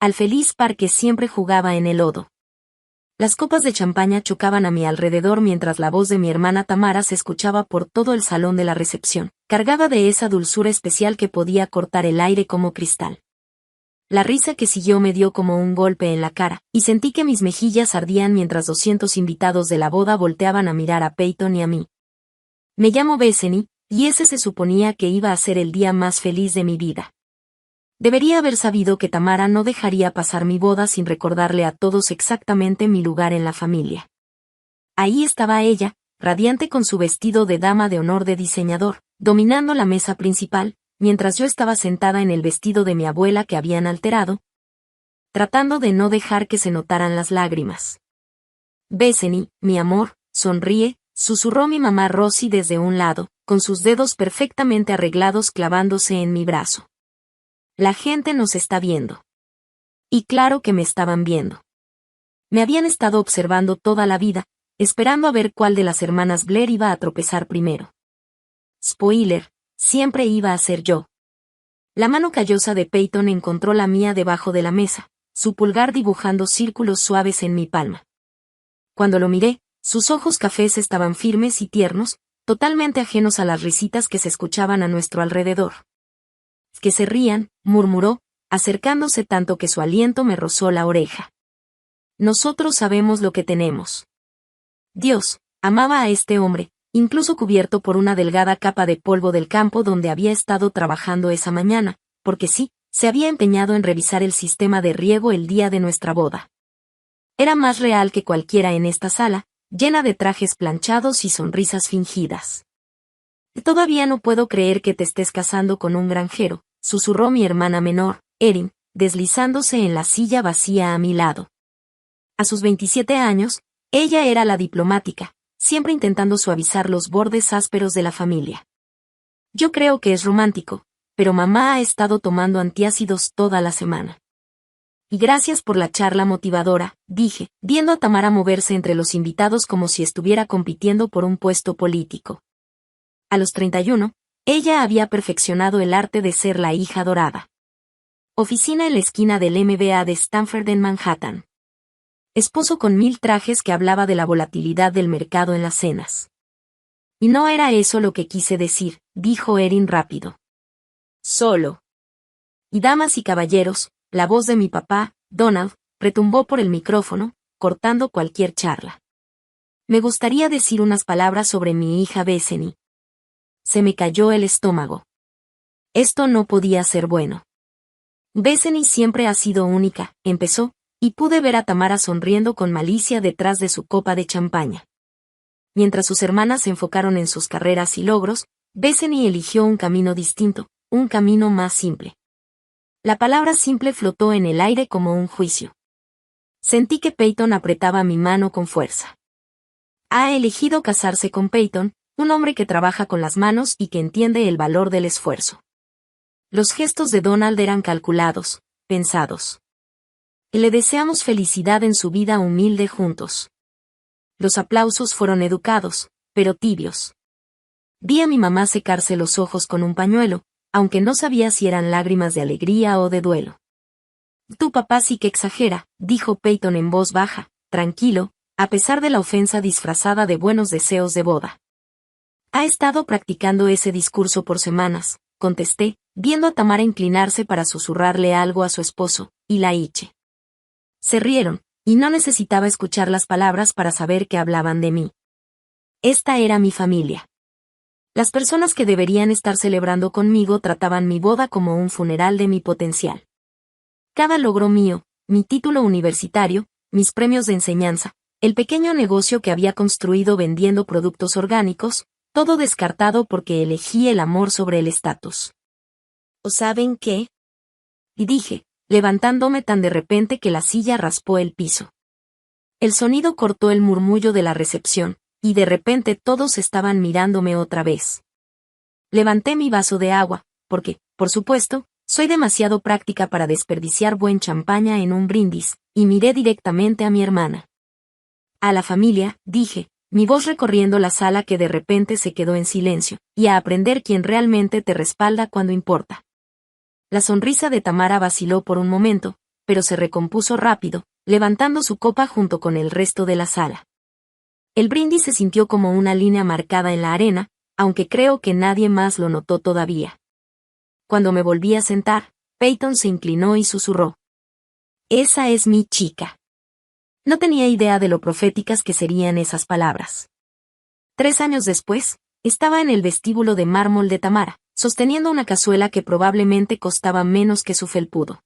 al feliz par que siempre jugaba en el lodo. Las copas de champaña chocaban a mi alrededor mientras la voz de mi hermana Tamara se escuchaba por todo el salón de la recepción, cargada de esa dulzura especial que podía cortar el aire como cristal. La risa que siguió me dio como un golpe en la cara, y sentí que mis mejillas ardían mientras 200 invitados de la boda volteaban a mirar a Peyton y a mí. Me llamo Bethany, y ese se suponía que iba a ser el día más feliz de mi vida. Debería haber sabido que Tamara no dejaría pasar mi boda sin recordarle a todos exactamente mi lugar en la familia. Ahí estaba ella, radiante con su vestido de dama de honor de diseñador, dominando la mesa principal, mientras yo estaba sentada en el vestido de mi abuela que habían alterado, tratando de no dejar que se notaran las lágrimas. Bethany, mi amor, sonríe, susurró mi mamá Rosie desde un lado, con sus dedos perfectamente arreglados clavándose en mi brazo. La gente nos está viendo. Y claro que me estaban viendo. Me habían estado observando toda la vida, esperando a ver cuál de las hermanas Blair iba a tropezar primero. Spoiler, siempre iba a ser yo. La mano callosa de Peyton encontró la mía debajo de la mesa, su pulgar dibujando círculos suaves en mi palma. Cuando lo miré, sus ojos cafés estaban firmes y tiernos, totalmente ajenos a las risitas que se escuchaban a nuestro alrededor. Que se rían, murmuró, acercándose tanto que su aliento me rozó la oreja. Nosotros sabemos lo que tenemos. Dios, amaba a este hombre, incluso cubierto por una delgada capa de polvo del campo donde había estado trabajando esa mañana, porque sí, se había empeñado en revisar el sistema de riego el día de nuestra boda. Era más real que cualquiera en esta sala, llena de trajes planchados y sonrisas fingidas. Todavía no puedo creer que te estés casando con un granjero, susurró mi hermana menor, Erin, deslizándose en la silla vacía a mi lado. A sus 27 años, ella era la diplomática, siempre intentando suavizar los bordes ásperos de la familia. Yo creo que es romántico, pero mamá ha estado tomando antiácidos toda la semana. Y gracias por la charla motivadora, dije, viendo a Tamara moverse entre los invitados como si estuviera compitiendo por un puesto político. A los 31, ella había perfeccionado el arte de ser la hija dorada. Oficina en la esquina del MBA de Stanford en Manhattan. Esposo con 1000 trajes que hablaba de la volatilidad del mercado en las cenas. Y no era eso lo que quise decir, dijo Erin rápido. Solo. Y damas y caballeros, la voz de mi papá, Donald, retumbó por el micrófono, cortando cualquier charla. Me gustaría decir unas palabras sobre mi hija Bethany. Se me cayó el estómago. Esto no podía ser bueno. Bethany siempre ha sido única, empezó, y pude ver a Tamara sonriendo con malicia detrás de su copa de champaña. Mientras sus hermanas se enfocaron en sus carreras y logros, Bethany eligió un camino distinto, un camino más simple. La palabra simple flotó en el aire como un juicio. Sentí que Peyton apretaba mi mano con fuerza. Ha elegido casarse con Peyton, un hombre que trabaja con las manos y que entiende el valor del esfuerzo. Los gestos de Donald eran calculados, pensados. Y le deseamos felicidad en su vida humilde juntos. Los aplausos fueron educados, pero tibios. Vi a mi mamá secarse los ojos con un pañuelo, aunque no sabía si eran lágrimas de alegría o de duelo. Tu papá sí que exagera, dijo Peyton en voz baja, tranquilo, a pesar de la ofensa disfrazada de buenos deseos de boda. Ha estado practicando ese discurso por semanas, contesté, viendo a Tamara inclinarse para susurrarle algo a su esposo, y la hice. Se rieron, y no necesitaba escuchar las palabras para saber que hablaban de mí. Esta era mi familia. Las personas que deberían estar celebrando conmigo trataban mi boda como un funeral de mi potencial. Cada logro mío, mi título universitario, mis premios de enseñanza, el pequeño negocio que había construido vendiendo productos orgánicos, todo descartado porque elegí el amor sobre el estatus. ¿O saben qué? Y dije, levantándome tan de repente que la silla raspó el piso. El sonido cortó el murmullo de la recepción, y de repente todos estaban mirándome otra vez. Levanté mi vaso de agua, porque, por supuesto, soy demasiado práctica para desperdiciar buen champaña en un brindis, y miré directamente a mi hermana. A la familia, dije, mi voz recorriendo la sala que de repente se quedó en silencio, y a aprender quién realmente te respalda cuando importa. La sonrisa de Tamara vaciló por un momento, pero se recompuso rápido, levantando su copa junto con el resto de la sala. El brindis se sintió como una línea marcada en la arena, aunque creo que nadie más lo notó todavía. Cuando me volví a sentar, Peyton se inclinó y susurró: «Esa es mi chica». No tenía idea de lo proféticas que serían esas palabras. 3 años después, estaba en el vestíbulo de mármol de Tamara, sosteniendo una cazuela que probablemente costaba menos que su felpudo.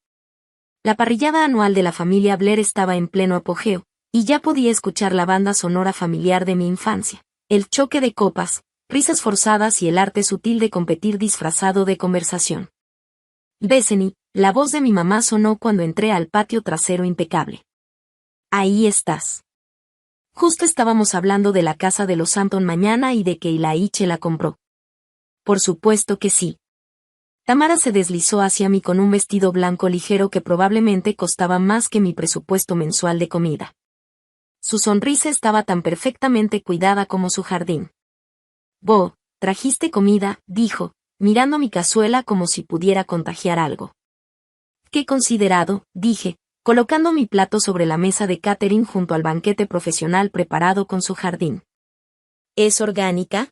La parrillada anual de la familia Blair estaba en pleno apogeo, y ya podía escuchar la banda sonora familiar de mi infancia, el choque de copas, risas forzadas y el arte sutil de competir disfrazado de conversación. «Bethany», la voz de mi mamá sonó cuando entré al patio trasero impecable. «Ahí estás». Justo estábamos hablando de la casa de los Hampton mañana y de que Ilaiche la compró. Por supuesto que sí. Tamara se deslizó hacia mí con un vestido blanco ligero que probablemente costaba más que mi presupuesto mensual de comida. Su sonrisa estaba tan perfectamente cuidada como su jardín. «Bo, trajiste comida», dijo, mirando mi cazuela como si pudiera contagiar algo. «Qué considerado», dije, colocando mi plato sobre la mesa de catering junto al banquete profesional preparado con su jardín. «¿Es orgánica?».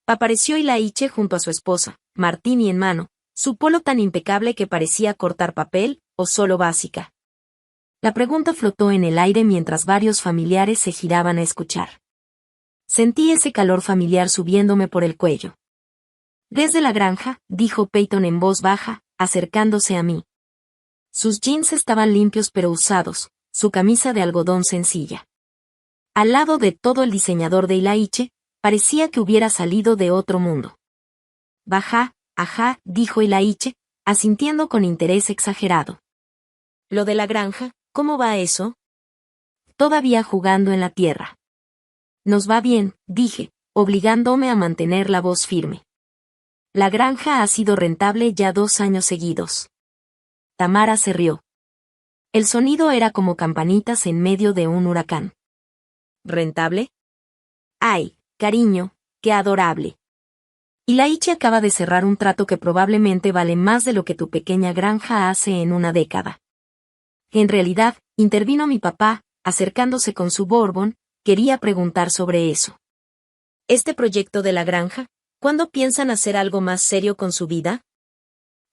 Apareció Ilaiche junto a su esposa, martini en mano, su polo tan impecable que parecía cortar papel, o solo básica. La pregunta flotó en el aire mientras varios familiares se giraban a escuchar. Sentí ese calor familiar subiéndome por el cuello. «Desde la granja», dijo Peyton en voz baja, acercándose a mí. Sus jeans estaban limpios pero usados, su camisa de algodón sencilla. Al lado de todo el diseñador de Ilaiche, parecía que hubiera salido de otro mundo. «Baja, ajá», dijo Ilaiche, asintiendo con interés exagerado. «¿Lo de la granja, cómo va eso?». «Todavía jugando en la tierra». «Nos va bien», dije, obligándome a mantener la voz firme. «La granja ha sido rentable ya 2 años seguidos». Tamara se rió. El sonido era como campanitas en medio de un huracán. «¿Rentable?». «Ay, cariño, qué adorable. Ilaiche acaba de cerrar un trato que probablemente vale más de lo que tu pequeña granja hace en una década». En realidad, intervino mi papá, acercándose con su bourbon, quería preguntar sobre eso. «¿Este proyecto de la granja? ¿Cuándo piensan hacer algo más serio con su vida?».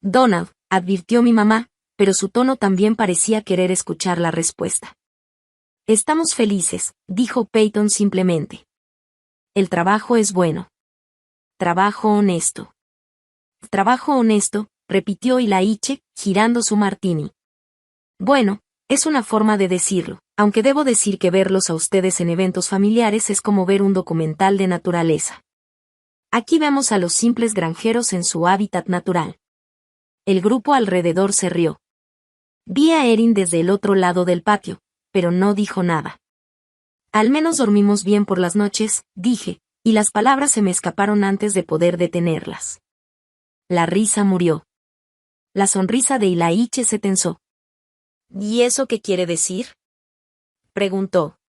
«Donald», advirtió mi mamá, pero su tono también parecía querer escuchar la respuesta. «Estamos felices», dijo Peyton simplemente. «El trabajo es bueno». «Trabajo honesto». «Trabajo honesto», repitió Ilaiche, girando su martini. «Bueno, es una forma de decirlo, aunque debo decir que verlos a ustedes en eventos familiares es como ver un documental de naturaleza. Aquí vemos a los simples granjeros en su hábitat natural». El grupo alrededor se rió. Vi a Erin desde el otro lado del patio, pero no dijo nada. «Al menos dormimos bien por las noches», dije, y las palabras se me escaparon antes de poder detenerlas. La risa murió. La sonrisa de Ilaiche se tensó. «¿Y eso qué quiere decir?», preguntó.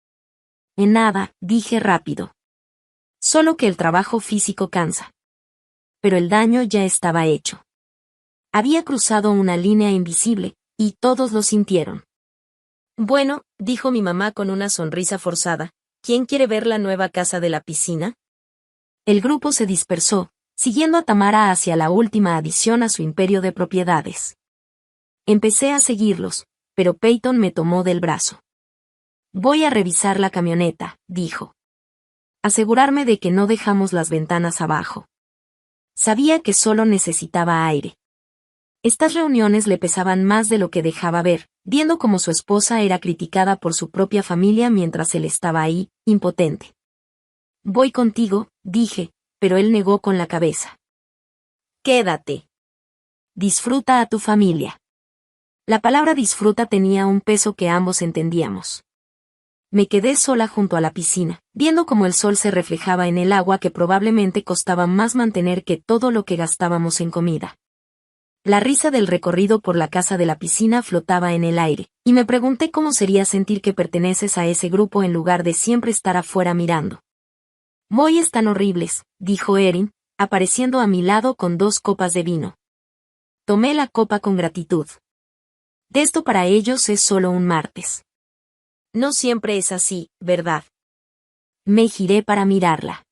«En nada», dije rápido. «Solo que el trabajo físico cansa». Pero el daño ya estaba hecho. Había cruzado una línea invisible, y todos lo sintieron. «Bueno», dijo mi mamá con una sonrisa forzada, «¿quién quiere ver la nueva casa de la piscina?». El grupo se dispersó, siguiendo a Tamara hacia la última adición a su imperio de propiedades. Empecé a seguirlos, pero Peyton me tomó del brazo. «Voy a revisar la camioneta», dijo. «Asegurarme de que no dejamos las ventanas abajo». Sabía que solo necesitaba aire. Estas reuniones le pesaban más de lo que dejaba ver, viendo cómo su esposa era criticada por su propia familia mientras él estaba ahí, impotente. «Voy contigo», dije, pero él negó con la cabeza. «Quédate. Disfruta a tu familia». La palabra disfruta tenía un peso que ambos entendíamos. Me quedé sola junto a la piscina, viendo cómo el sol se reflejaba en el agua que probablemente costaba más mantener que todo lo que gastábamos en comida. La risa del recorrido por la casa de la piscina flotaba en el aire, y me pregunté cómo sería sentir que perteneces a ese grupo en lugar de siempre estar afuera mirando. «Muy están horribles», dijo Erin, apareciendo a mi lado con 2 copas de vino. Tomé la copa con gratitud. De esto para ellos es solo un martes. No siempre es así, ¿verdad? Me giré para mirarla.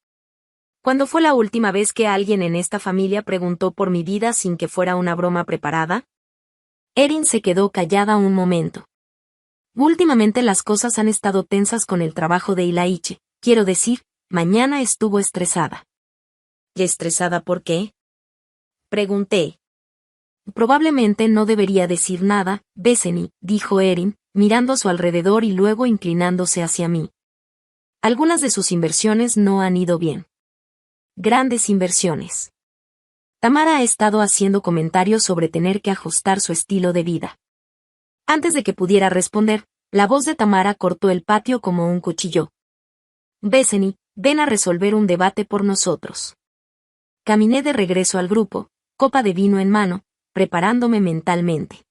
¿Cuándo fue la última vez que alguien en esta familia preguntó por mi vida sin que fuera una broma preparada? Erin se quedó callada un momento. Últimamente las cosas han estado tensas con el trabajo de Ilaiche, quiero decir, mañana estuvo estresada. ¿Y estresada por qué? Pregunté. Probablemente no debería decir nada, Bethany, dijo Erin, mirando a su alrededor y luego inclinándose hacia mí. Algunas de sus inversiones no han ido bien. Grandes inversiones. Tamara ha estado haciendo comentarios sobre tener que ajustar su estilo de vida. Antes de que pudiera responder, la voz de Tamara cortó el patio como un cuchillo. Bethany, ven a resolver un debate por nosotros. Caminé de regreso al grupo, copa de vino en mano, preparándome mentalmente.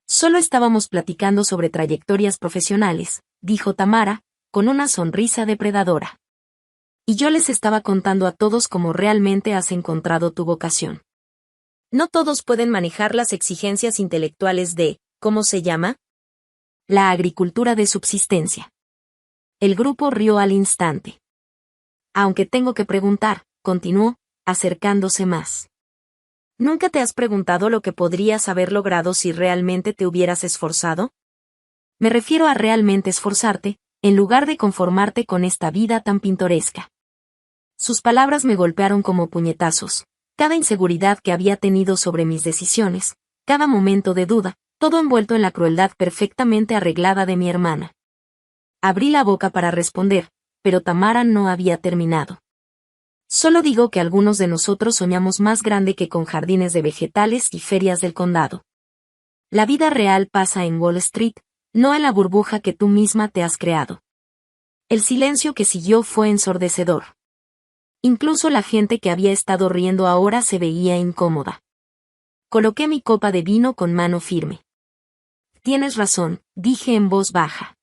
Solo estábamos platicando sobre trayectorias profesionales, dijo Tamara, con una sonrisa depredadora. Y yo les estaba contando a todos cómo realmente has encontrado tu vocación. No todos pueden manejar las exigencias intelectuales de, ¿cómo se llama? La agricultura de subsistencia. El grupo rió al instante. Aunque tengo que preguntar, continuó, acercándose más. ¿Nunca te has preguntado lo que podrías haber logrado si realmente te hubieras esforzado? Me refiero a realmente esforzarte, en lugar de conformarte con esta vida tan pintoresca. Sus palabras me golpearon como puñetazos. Cada inseguridad que había tenido sobre mis decisiones, cada momento de duda, todo envuelto en la crueldad perfectamente arreglada de mi hermana. Abrí la boca para responder, pero Tamara no había terminado. Solo digo que algunos de nosotros soñamos más grande que con jardines de vegetales y ferias del condado. La vida real pasa en Wall Street, no en la burbuja que tú misma te has creado. El silencio que siguió fue ensordecedor. Incluso la gente que había estado riendo ahora se veía incómoda. Coloqué mi copa de vino con mano firme. Tienes razón, dije en voz baja.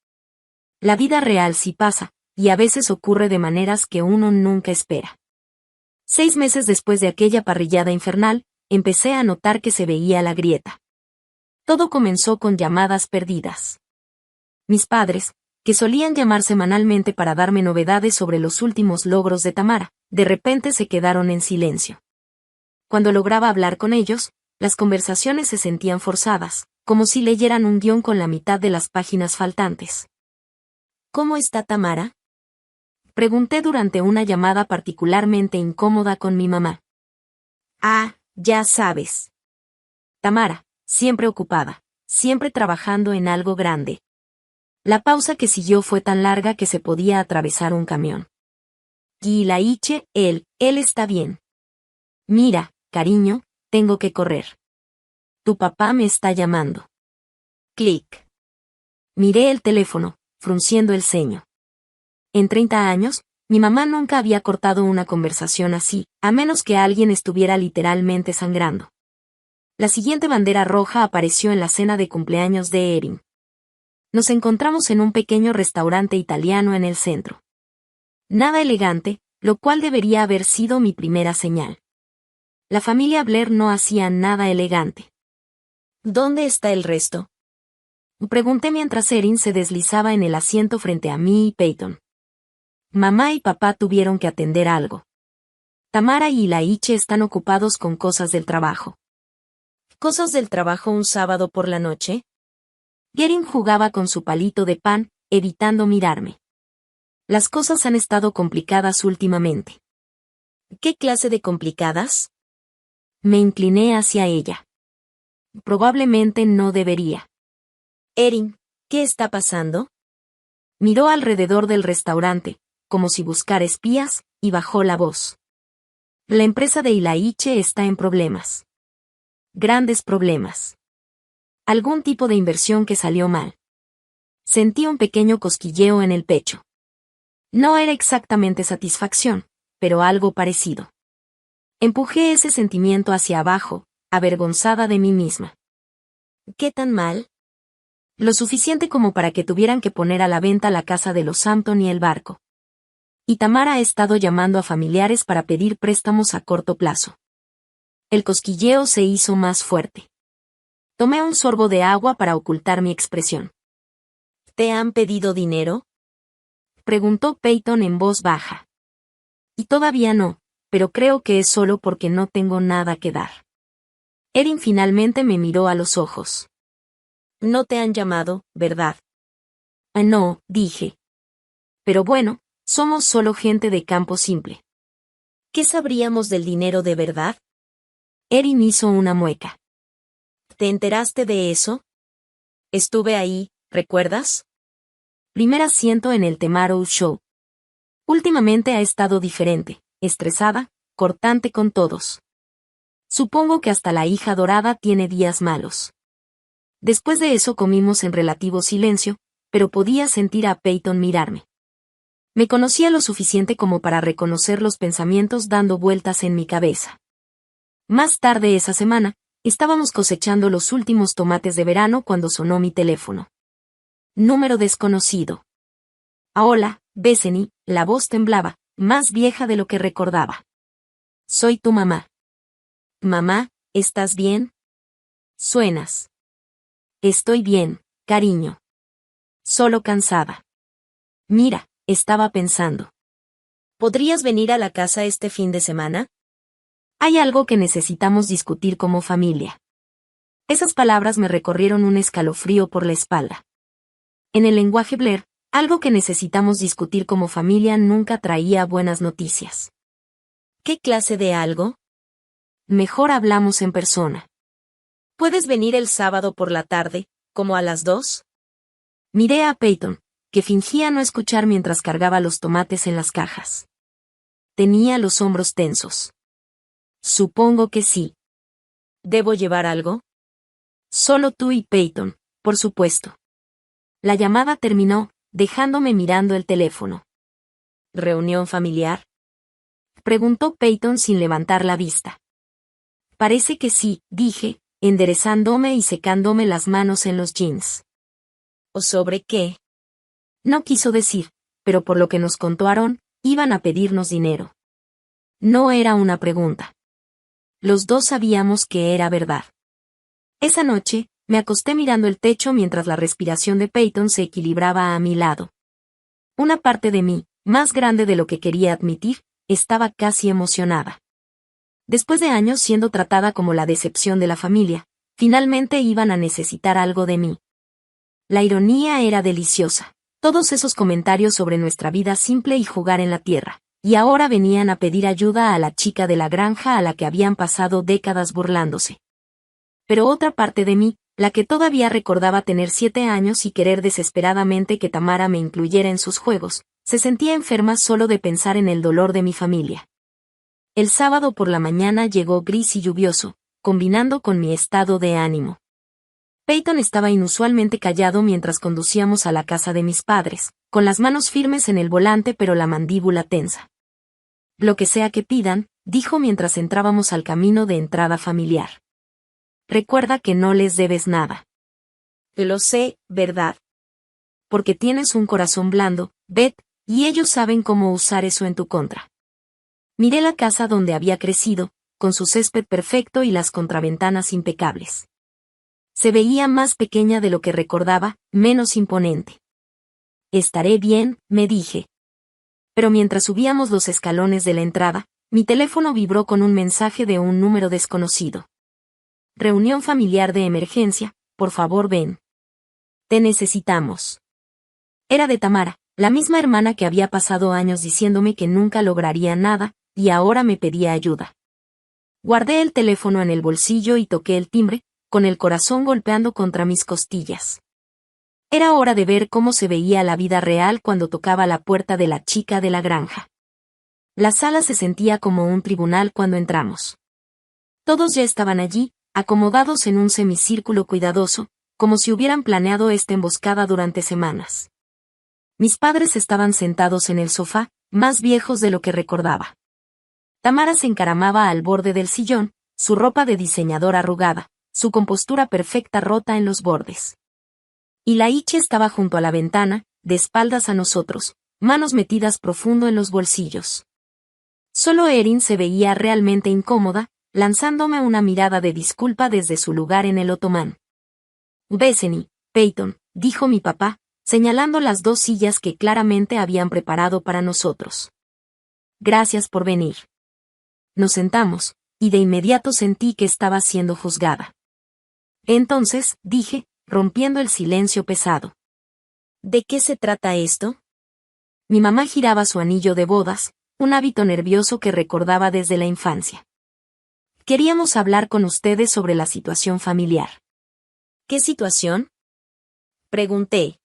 La vida real sí pasa, y a veces ocurre de maneras que uno nunca espera. 6 meses después de aquella parrillada infernal, empecé a notar que se veía la grieta. Todo comenzó con llamadas perdidas. Mis padres, que solían llamar semanalmente para darme novedades sobre los últimos logros de Tamara, de repente se quedaron en silencio. Cuando lograba hablar con ellos, las conversaciones se sentían forzadas, como si leyeran un guión con la mitad de las páginas faltantes. ¿Cómo está Tamara? Pregunté durante una llamada particularmente incómoda con mi mamá. Ah, ya sabes. Tamara, siempre ocupada, siempre trabajando en algo grande. La pausa que siguió fue tan larga que se podía atravesar un camión. Ilaiche, él está bien. Mira, cariño, tengo que correr. Tu papá me está llamando. Clic. Miré el teléfono, frunciendo el ceño. En 30 años, mi mamá nunca había cortado una conversación así, a menos que alguien estuviera literalmente sangrando. La siguiente bandera roja apareció en la cena de cumpleaños de Erin. Nos encontramos en un pequeño restaurante italiano en el centro. Nada elegante, lo cual debería haber sido mi primera señal. La familia Blair no hacía nada elegante. ¿Dónde está el resto? Pregunté mientras Erin se deslizaba en el asiento frente a mí y Peyton. Mamá y papá tuvieron que atender algo. Tamara y Ilaiche están ocupados con cosas del trabajo. ¿Cosas del trabajo un sábado por la noche? Erin jugaba con su palito de pan, evitando mirarme. Las cosas han estado complicadas últimamente. ¿Qué clase de complicadas? Me incliné hacia ella. Probablemente no debería. Erin, ¿qué está pasando? Miró alrededor del restaurante, como si buscara espías, y bajó la voz. La empresa de Ilaiche está en problemas. Grandes problemas. Algún tipo de inversión que salió mal. Sentí un pequeño cosquilleo en el pecho. No era exactamente satisfacción, pero algo parecido. Empujé ese sentimiento hacia abajo, avergonzada de mí misma. ¿Qué tan mal? Lo suficiente como para que tuvieran que poner a la venta la casa de los Sampton y el barco. Y Tamara ha estado llamando a familiares para pedir préstamos a corto plazo. El cosquilleo se hizo más fuerte. Tomé un sorbo de agua para ocultar mi expresión. ¿Te han pedido dinero?, preguntó Peyton en voz baja. Y todavía no, pero creo que es solo porque no tengo nada que dar. Erin finalmente me miró a los ojos. No te han llamado, ¿verdad? No, dije. Pero bueno, somos solo gente de campo simple. ¿Qué sabríamos del dinero de verdad? Erin hizo una mueca. ¿Te enteraste de eso? Estuve ahí, ¿recuerdas? Primer asiento en el Tomorrow Show. Últimamente ha estado diferente, estresada, cortante con todos. Supongo que hasta la hija dorada tiene días malos. Después de eso comimos en relativo silencio, pero podía sentir a Peyton mirarme. Me conocía lo suficiente como para reconocer los pensamientos dando vueltas en mi cabeza. Más tarde esa semana, estábamos cosechando los últimos tomates de verano cuando sonó mi teléfono. Número desconocido. Hola, Bethany, la voz temblaba, más vieja de lo que recordaba. Soy tu mamá. Mamá, ¿estás bien? Suenas. Estoy bien, cariño. Solo cansada. Mira, estaba pensando. ¿Podrías venir a la casa este fin de semana? Hay algo que necesitamos discutir como familia. Esas palabras me recorrieron un escalofrío por la espalda. En el lenguaje Blair, algo que necesitamos discutir como familia nunca traía buenas noticias. ¿Qué clase de algo? Mejor hablamos en persona. ¿Puedes venir el sábado por la tarde, como a las 2? Miré a Peyton, que fingía no escuchar mientras cargaba los tomates en las cajas. Tenía los hombros tensos. Supongo que sí. ¿Debo llevar algo? Solo tú y Peyton, por supuesto. La llamada terminó, dejándome mirando el teléfono. ¿Reunión familiar?, preguntó Peyton sin levantar la vista. Parece que sí, dije, enderezándome y secándome las manos en los jeans. ¿O sobre qué? No quiso decir, pero por lo que nos contó Aaron, iban a pedirnos dinero. No era una pregunta. Los dos sabíamos que era verdad. Esa noche, me acosté mirando el techo mientras la respiración de Peyton se equilibraba a mi lado. Una parte de mí, más grande de lo que quería admitir, estaba casi emocionada. Después de años siendo tratada como la decepción de la familia, finalmente iban a necesitar algo de mí. La ironía era deliciosa. Todos esos comentarios sobre nuestra vida simple y jugar en la tierra, y ahora venían a pedir ayuda a la chica de la granja a la que habían pasado décadas burlándose. Pero otra parte de mí, la que todavía recordaba tener 7 años y querer desesperadamente que Tamara me incluyera en sus juegos, se sentía enferma solo de pensar en el dolor de mi familia. El sábado por la mañana llegó gris y lluvioso, combinando con mi estado de ánimo. Peyton estaba inusualmente callado mientras conducíamos a la casa de mis padres, con las manos firmes en el volante pero la mandíbula tensa. Lo que sea que pidan, dijo mientras entrábamos al camino de entrada familiar. Recuerda que no les debes nada. Lo sé, ¿verdad? Porque tienes un corazón blando, Beth, y ellos saben cómo usar eso en tu contra. Miré la casa donde había crecido, con su césped perfecto y las contraventanas impecables. Se veía más pequeña de lo que recordaba, menos imponente. Estaré bien, me dije. Pero mientras subíamos los escalones de la entrada, mi teléfono vibró con un mensaje de un número desconocido. Reunión familiar de emergencia, por favor ven. Te necesitamos. Era de Tamara, la misma hermana que había pasado años diciéndome que nunca lograría nada, y ahora me pedía ayuda. Guardé el teléfono en el bolsillo y toqué el timbre, con el corazón golpeando contra mis costillas. Era hora de ver cómo se veía la vida real cuando tocaba la puerta de la chica de la granja. La sala se sentía como un tribunal cuando entramos. Todos ya estaban allí, acomodados en un semicírculo cuidadoso, como si hubieran planeado esta emboscada durante semanas. Mis padres estaban sentados en el sofá, más viejos de lo que recordaba. Tamara se encaramaba al borde del sillón, su ropa de diseñador arrugada, su compostura perfecta rota en los bordes. Y Laiche estaba junto a la ventana, de espaldas a nosotros, manos metidas profundo en los bolsillos. Solo Erin se veía realmente incómoda, lanzándome una mirada de disculpa desde su lugar en el otomán. Bethany, Peyton, dijo mi papá, señalando las 2 sillas que claramente habían preparado para nosotros. Gracias por venir. Nos sentamos, y de inmediato sentí que estaba siendo juzgada. Entonces, dije, rompiendo el silencio pesado. ¿De qué se trata esto? Mi mamá giraba su anillo de bodas, un hábito nervioso que recordaba desde la infancia. Queríamos hablar con ustedes sobre la situación familiar. ¿Qué situación? Pregunté.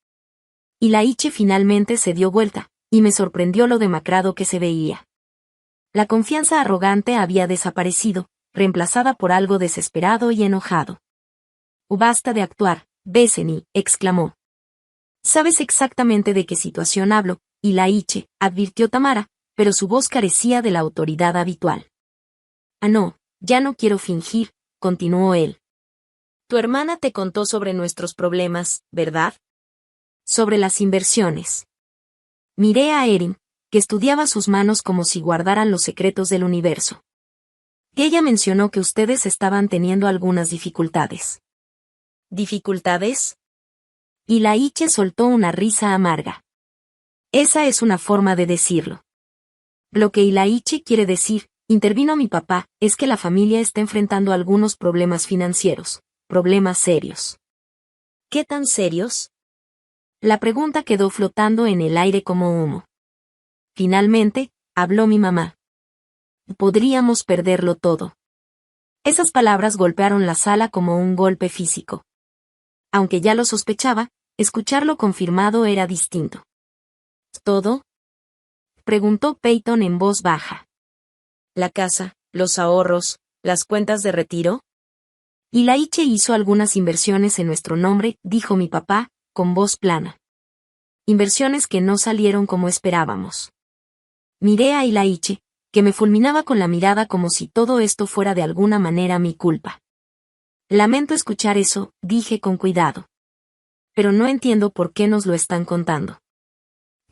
Y la Iche finalmente se dio vuelta, y me sorprendió lo demacrado que se veía. La confianza arrogante había desaparecido, reemplazada por algo desesperado y enojado. Basta de actuar, Bethany, exclamó. Sabes exactamente de qué situación hablo, y la Iche, advirtió Tamara, pero su voz carecía de la autoridad habitual. Ah, no, ya no quiero fingir, continuó él. Tu hermana te contó sobre nuestros problemas, ¿verdad? Sobre las inversiones. Miré a Erin, que estudiaba sus manos como si guardaran los secretos del universo. Ella mencionó que ustedes estaban teniendo algunas dificultades. ¿Dificultades? Y la Iche soltó una risa amarga. Esa es una forma de decirlo. Lo que Ilaiche quiere decir, intervino mi papá, es que la familia está enfrentando algunos problemas financieros, problemas serios. ¿Qué tan serios? La pregunta quedó flotando en el aire como humo. Finalmente, habló mi mamá. Podríamos perderlo todo. Esas palabras golpearon la sala como un golpe físico. Aunque ya lo sospechaba, escucharlo confirmado era distinto. ¿Todo? Preguntó Peyton en voz baja. ¿La casa, los ahorros, las cuentas de retiro? Ilaiche hizo algunas inversiones en nuestro nombre, dijo mi papá, con voz plana. Inversiones que no salieron como esperábamos. Miré a Ilaiche, que me fulminaba con la mirada como si todo esto fuera de alguna manera mi culpa. Lamento escuchar eso, dije con cuidado. Pero no entiendo por qué nos lo están contando.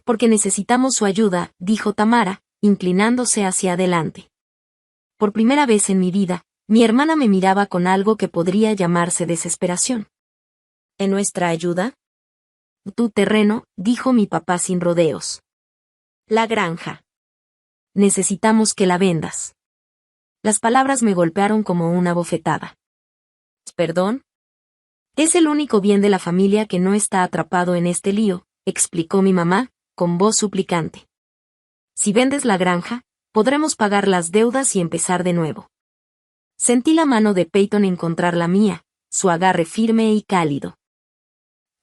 Porque necesitamos su ayuda, dijo Tamara, inclinándose hacia adelante. Por primera vez en mi vida, mi hermana me miraba con algo que podría llamarse desesperación. ¿En nuestra ayuda? Tu terreno, dijo mi papá sin rodeos. La granja. Necesitamos que la vendas. Las palabras me golpearon como una bofetada. ¿Perdón? Es el único bien de la familia que no está atrapado en este lío, explicó mi mamá, con voz suplicante. Si vendes la granja, podremos pagar las deudas y empezar de nuevo. Sentí la mano de Peyton encontrar la mía, su agarre firme y cálido.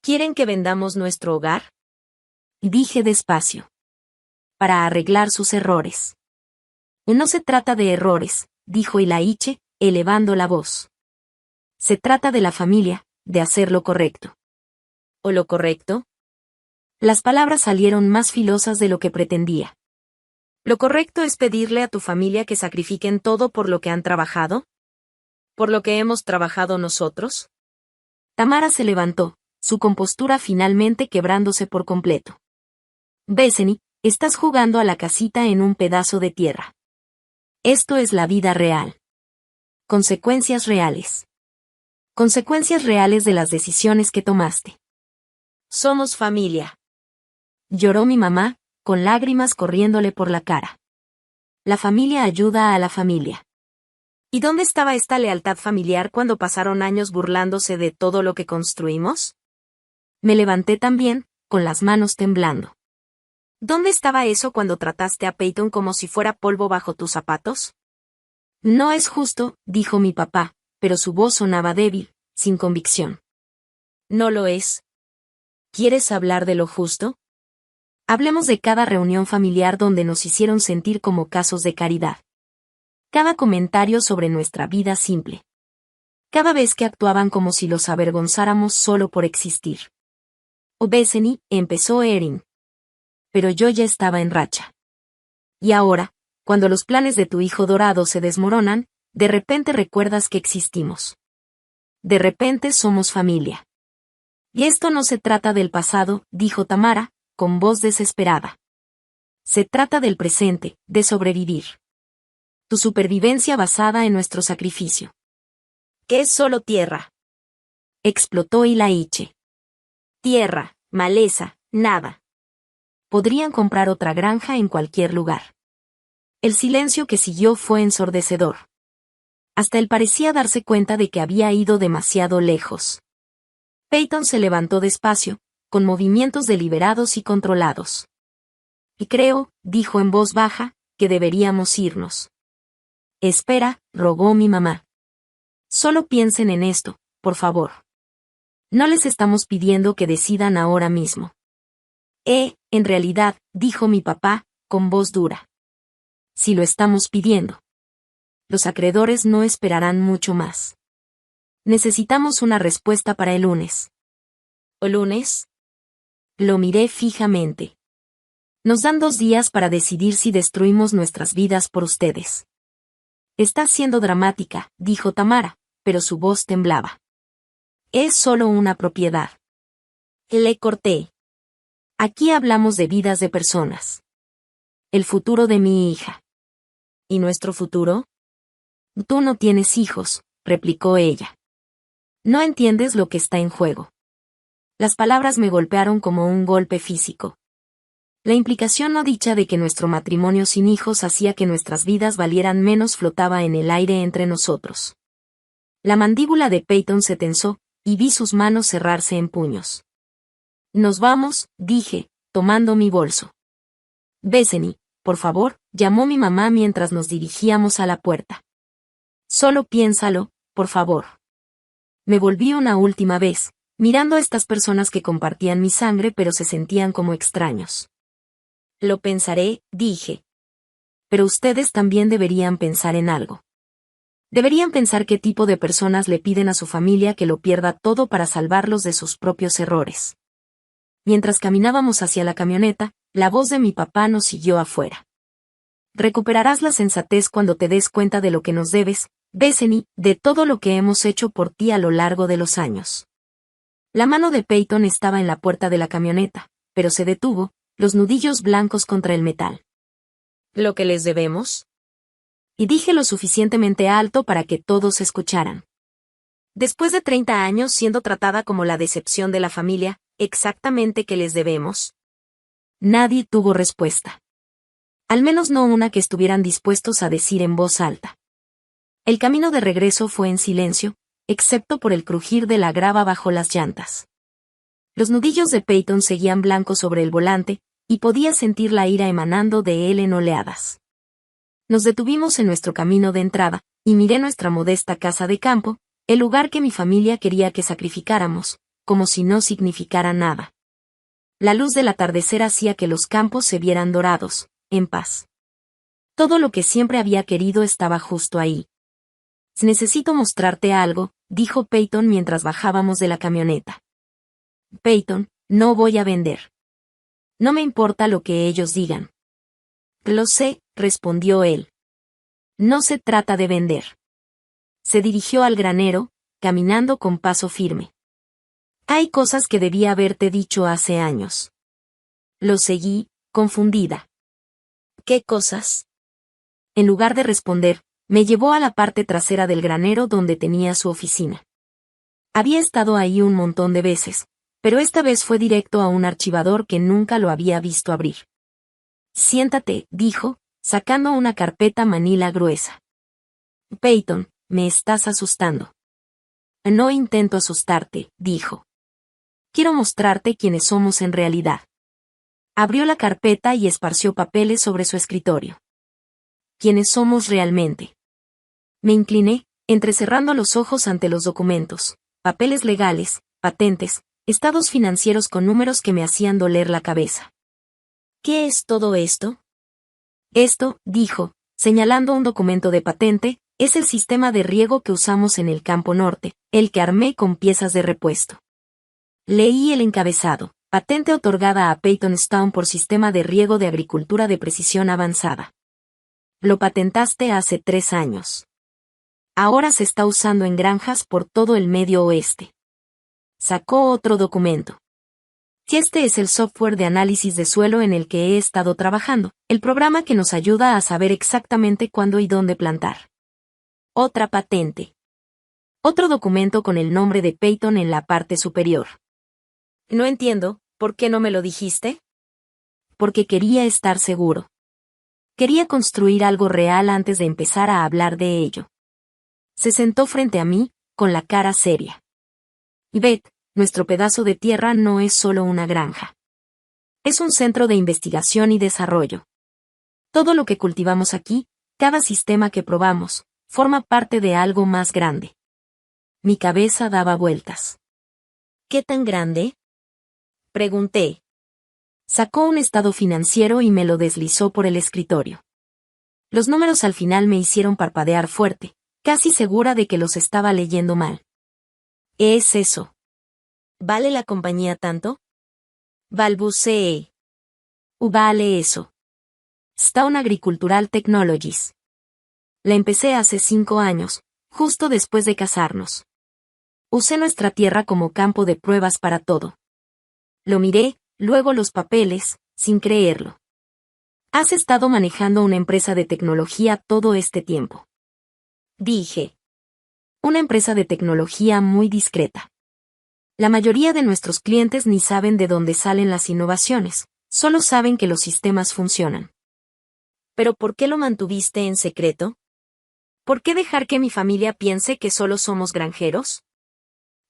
¿Quieren que vendamos nuestro hogar? Dije despacio. Para arreglar sus errores. No se trata de errores, dijo Ilaiche, elevando la voz. Se trata de la familia, de hacer lo correcto. ¿O lo correcto? Las palabras salieron más filosas de lo que pretendía. ¿Lo correcto es pedirle a tu familia que sacrifiquen todo por lo que han trabajado? ¿Por lo que hemos trabajado nosotros? Tamara se levantó, su compostura finalmente quebrándose por completo. Bethany, estás jugando a la casita en un pedazo de tierra. Esto es la vida real. Consecuencias reales. Consecuencias reales de las decisiones que tomaste. Somos familia. Lloró mi mamá, con lágrimas corriéndole por la cara. La familia ayuda a la familia. ¿Y dónde estaba esta lealtad familiar cuando pasaron años burlándose de todo lo que construimos? Me levanté también, con las manos temblando. ¿Dónde estaba eso cuando trataste a Peyton como si fuera polvo bajo tus zapatos? No es justo, dijo mi papá, pero su voz sonaba débil, sin convicción. No lo es. ¿Quieres hablar de lo justo? Hablemos de cada reunión familiar donde nos hicieron sentir como casos de caridad. Cada comentario sobre nuestra vida simple. Cada vez que actuaban como si los avergonzáramos solo por existir. Bethany, empezó Erin. Pero yo ya estaba en racha. Y ahora, cuando los planes de tu hijo dorado se desmoronan, de repente recuerdas que existimos. De repente somos familia. Y esto no se trata del pasado, dijo Tamara, con voz desesperada. Se trata del presente, de sobrevivir. Tu supervivencia basada en nuestro sacrificio. ¿Qué es solo tierra? explotó Ilaiche. Tierra, maleza, nada. Podrían comprar otra granja en cualquier lugar. El silencio que siguió fue ensordecedor. Hasta él parecía darse cuenta de que había ido demasiado lejos. Peyton se levantó despacio, con movimientos deliberados y controlados. Y creo, dijo en voz baja, que deberíamos irnos. Espera, rogó mi mamá. Solo piensen en esto, por favor. No les estamos pidiendo que decidan ahora mismo. En realidad, dijo mi papá, con voz dura. Si lo estamos pidiendo. Los acreedores no esperarán mucho más. Necesitamos una respuesta para el lunes. ¿O lunes? Lo miré fijamente. Nos dan 2 días para decidir si destruimos nuestras vidas por ustedes. Estás siendo dramática, dijo Tamara, pero su voz temblaba. Es solo una propiedad. Le corté. Aquí hablamos de vidas de personas. El futuro de mi hija. ¿Y nuestro futuro? Tú no tienes hijos, replicó ella. No entiendes lo que está en juego. Las palabras me golpearon como un golpe físico. La implicación no dicha de que nuestro matrimonio sin hijos hacía que nuestras vidas valieran menos flotaba en el aire entre nosotros. La mandíbula de Peyton se tensó, y vi sus manos cerrarse en puños. Nos vamos, dije, tomando mi bolso. Bethany, por favor, llamó mi mamá mientras nos dirigíamos a la puerta. Solo piénsalo, por favor. Me volví una última vez, mirando a estas personas que compartían mi sangre pero se sentían como extraños. Lo pensaré, dije. Pero ustedes también deberían pensar en algo. Deberían pensar qué tipo de personas le piden a su familia que lo pierda todo para salvarlos de sus propios errores. Mientras caminábamos hacia la camioneta, la voz de mi papá nos siguió afuera. Recuperarás la sensatez cuando te des cuenta de lo que nos debes, Bethany, de todo lo que hemos hecho por ti a lo largo de los años. La mano de Peyton estaba en la puerta de la camioneta, pero se detuvo, los nudillos blancos contra el metal. ¿Lo que les debemos? Y dije lo suficientemente alto para que todos escucharan. Después de 30 años siendo tratada como la decepción de la familia, ¿exactamente qué les debemos? Nadie tuvo respuesta. Al menos no una que estuvieran dispuestos a decir en voz alta. El camino de regreso fue en silencio, excepto por el crujir de la grava bajo las llantas. Los nudillos de Peyton seguían blancos sobre el volante, y podía sentir la ira emanando de él en oleadas. Nos detuvimos en nuestro camino de entrada, y miré nuestra modesta casa de campo, el lugar que mi familia quería que sacrificáramos, como si no significara nada. La luz del atardecer hacía que los campos se vieran dorados, en paz. Todo lo que siempre había querido estaba justo ahí. Necesito mostrarte algo, dijo Peyton mientras bajábamos de la camioneta. Peyton, no voy a vender. No me importa lo que ellos digan. Lo sé, respondió él. No se trata de vender. Se dirigió al granero, caminando con paso firme. Hay cosas que debía haberte dicho hace años. Lo seguí, confundida. ¿Qué cosas? En lugar de responder, me llevó a la parte trasera del granero donde tenía su oficina. Había estado ahí un montón de veces, pero esta vez fue directo a un archivador que nunca lo había visto abrir. Siéntate, dijo, sacando una carpeta manila gruesa. Peyton, me estás asustando. No intento asustarte, dijo. Quiero mostrarte quiénes somos en realidad. Abrió la carpeta y esparció papeles sobre su escritorio. ¿Quiénes somos realmente? Me incliné, entrecerrando los ojos ante los documentos, papeles legales, patentes, estados financieros con números que me hacían doler la cabeza. ¿Qué es todo esto? Esto, dijo, señalando un documento de patente, es el sistema de riego que usamos en el campo norte, el que armé con piezas de repuesto. Leí el encabezado, patente otorgada a Peyton Stone por sistema de riego de agricultura de precisión avanzada. Lo patentaste hace 3 años. Ahora se está usando en granjas por todo el Medio Oeste. Sacó otro documento. Este es el software de análisis de suelo en el que he estado trabajando, el programa que nos ayuda a saber exactamente cuándo y dónde plantar. Otra patente. Otro documento con el nombre de Peyton en la parte superior. No entiendo, ¿por qué no me lo dijiste? Porque quería estar seguro. Quería construir algo real antes de empezar a hablar de ello. Se sentó frente a mí, con la cara seria. Beth, nuestro pedazo de tierra no es solo una granja. Es un centro de investigación y desarrollo. Todo lo que cultivamos aquí, cada sistema que probamos, forma parte de algo más grande. Mi cabeza daba vueltas. ¿Qué tan grande? Pregunté. Sacó un estado financiero y me lo deslizó por el escritorio. Los números al final me hicieron parpadear fuerte, casi segura de que los estaba leyendo mal. ¿Es eso? ¿Vale la compañía tanto? Balbuceé. Vale eso. Stone Agricultural Technologies. La empecé hace 5 años, justo después de casarnos. Usé nuestra tierra como campo de pruebas para todo. Lo miré, luego los papeles, sin creerlo. Has estado manejando una empresa de tecnología todo este tiempo. Dije. Una empresa de tecnología muy discreta. La mayoría de nuestros clientes ni saben de dónde salen las innovaciones, solo saben que los sistemas funcionan. ¿Pero por qué lo mantuviste en secreto? ¿Por qué dejar que mi familia piense que solo somos granjeros?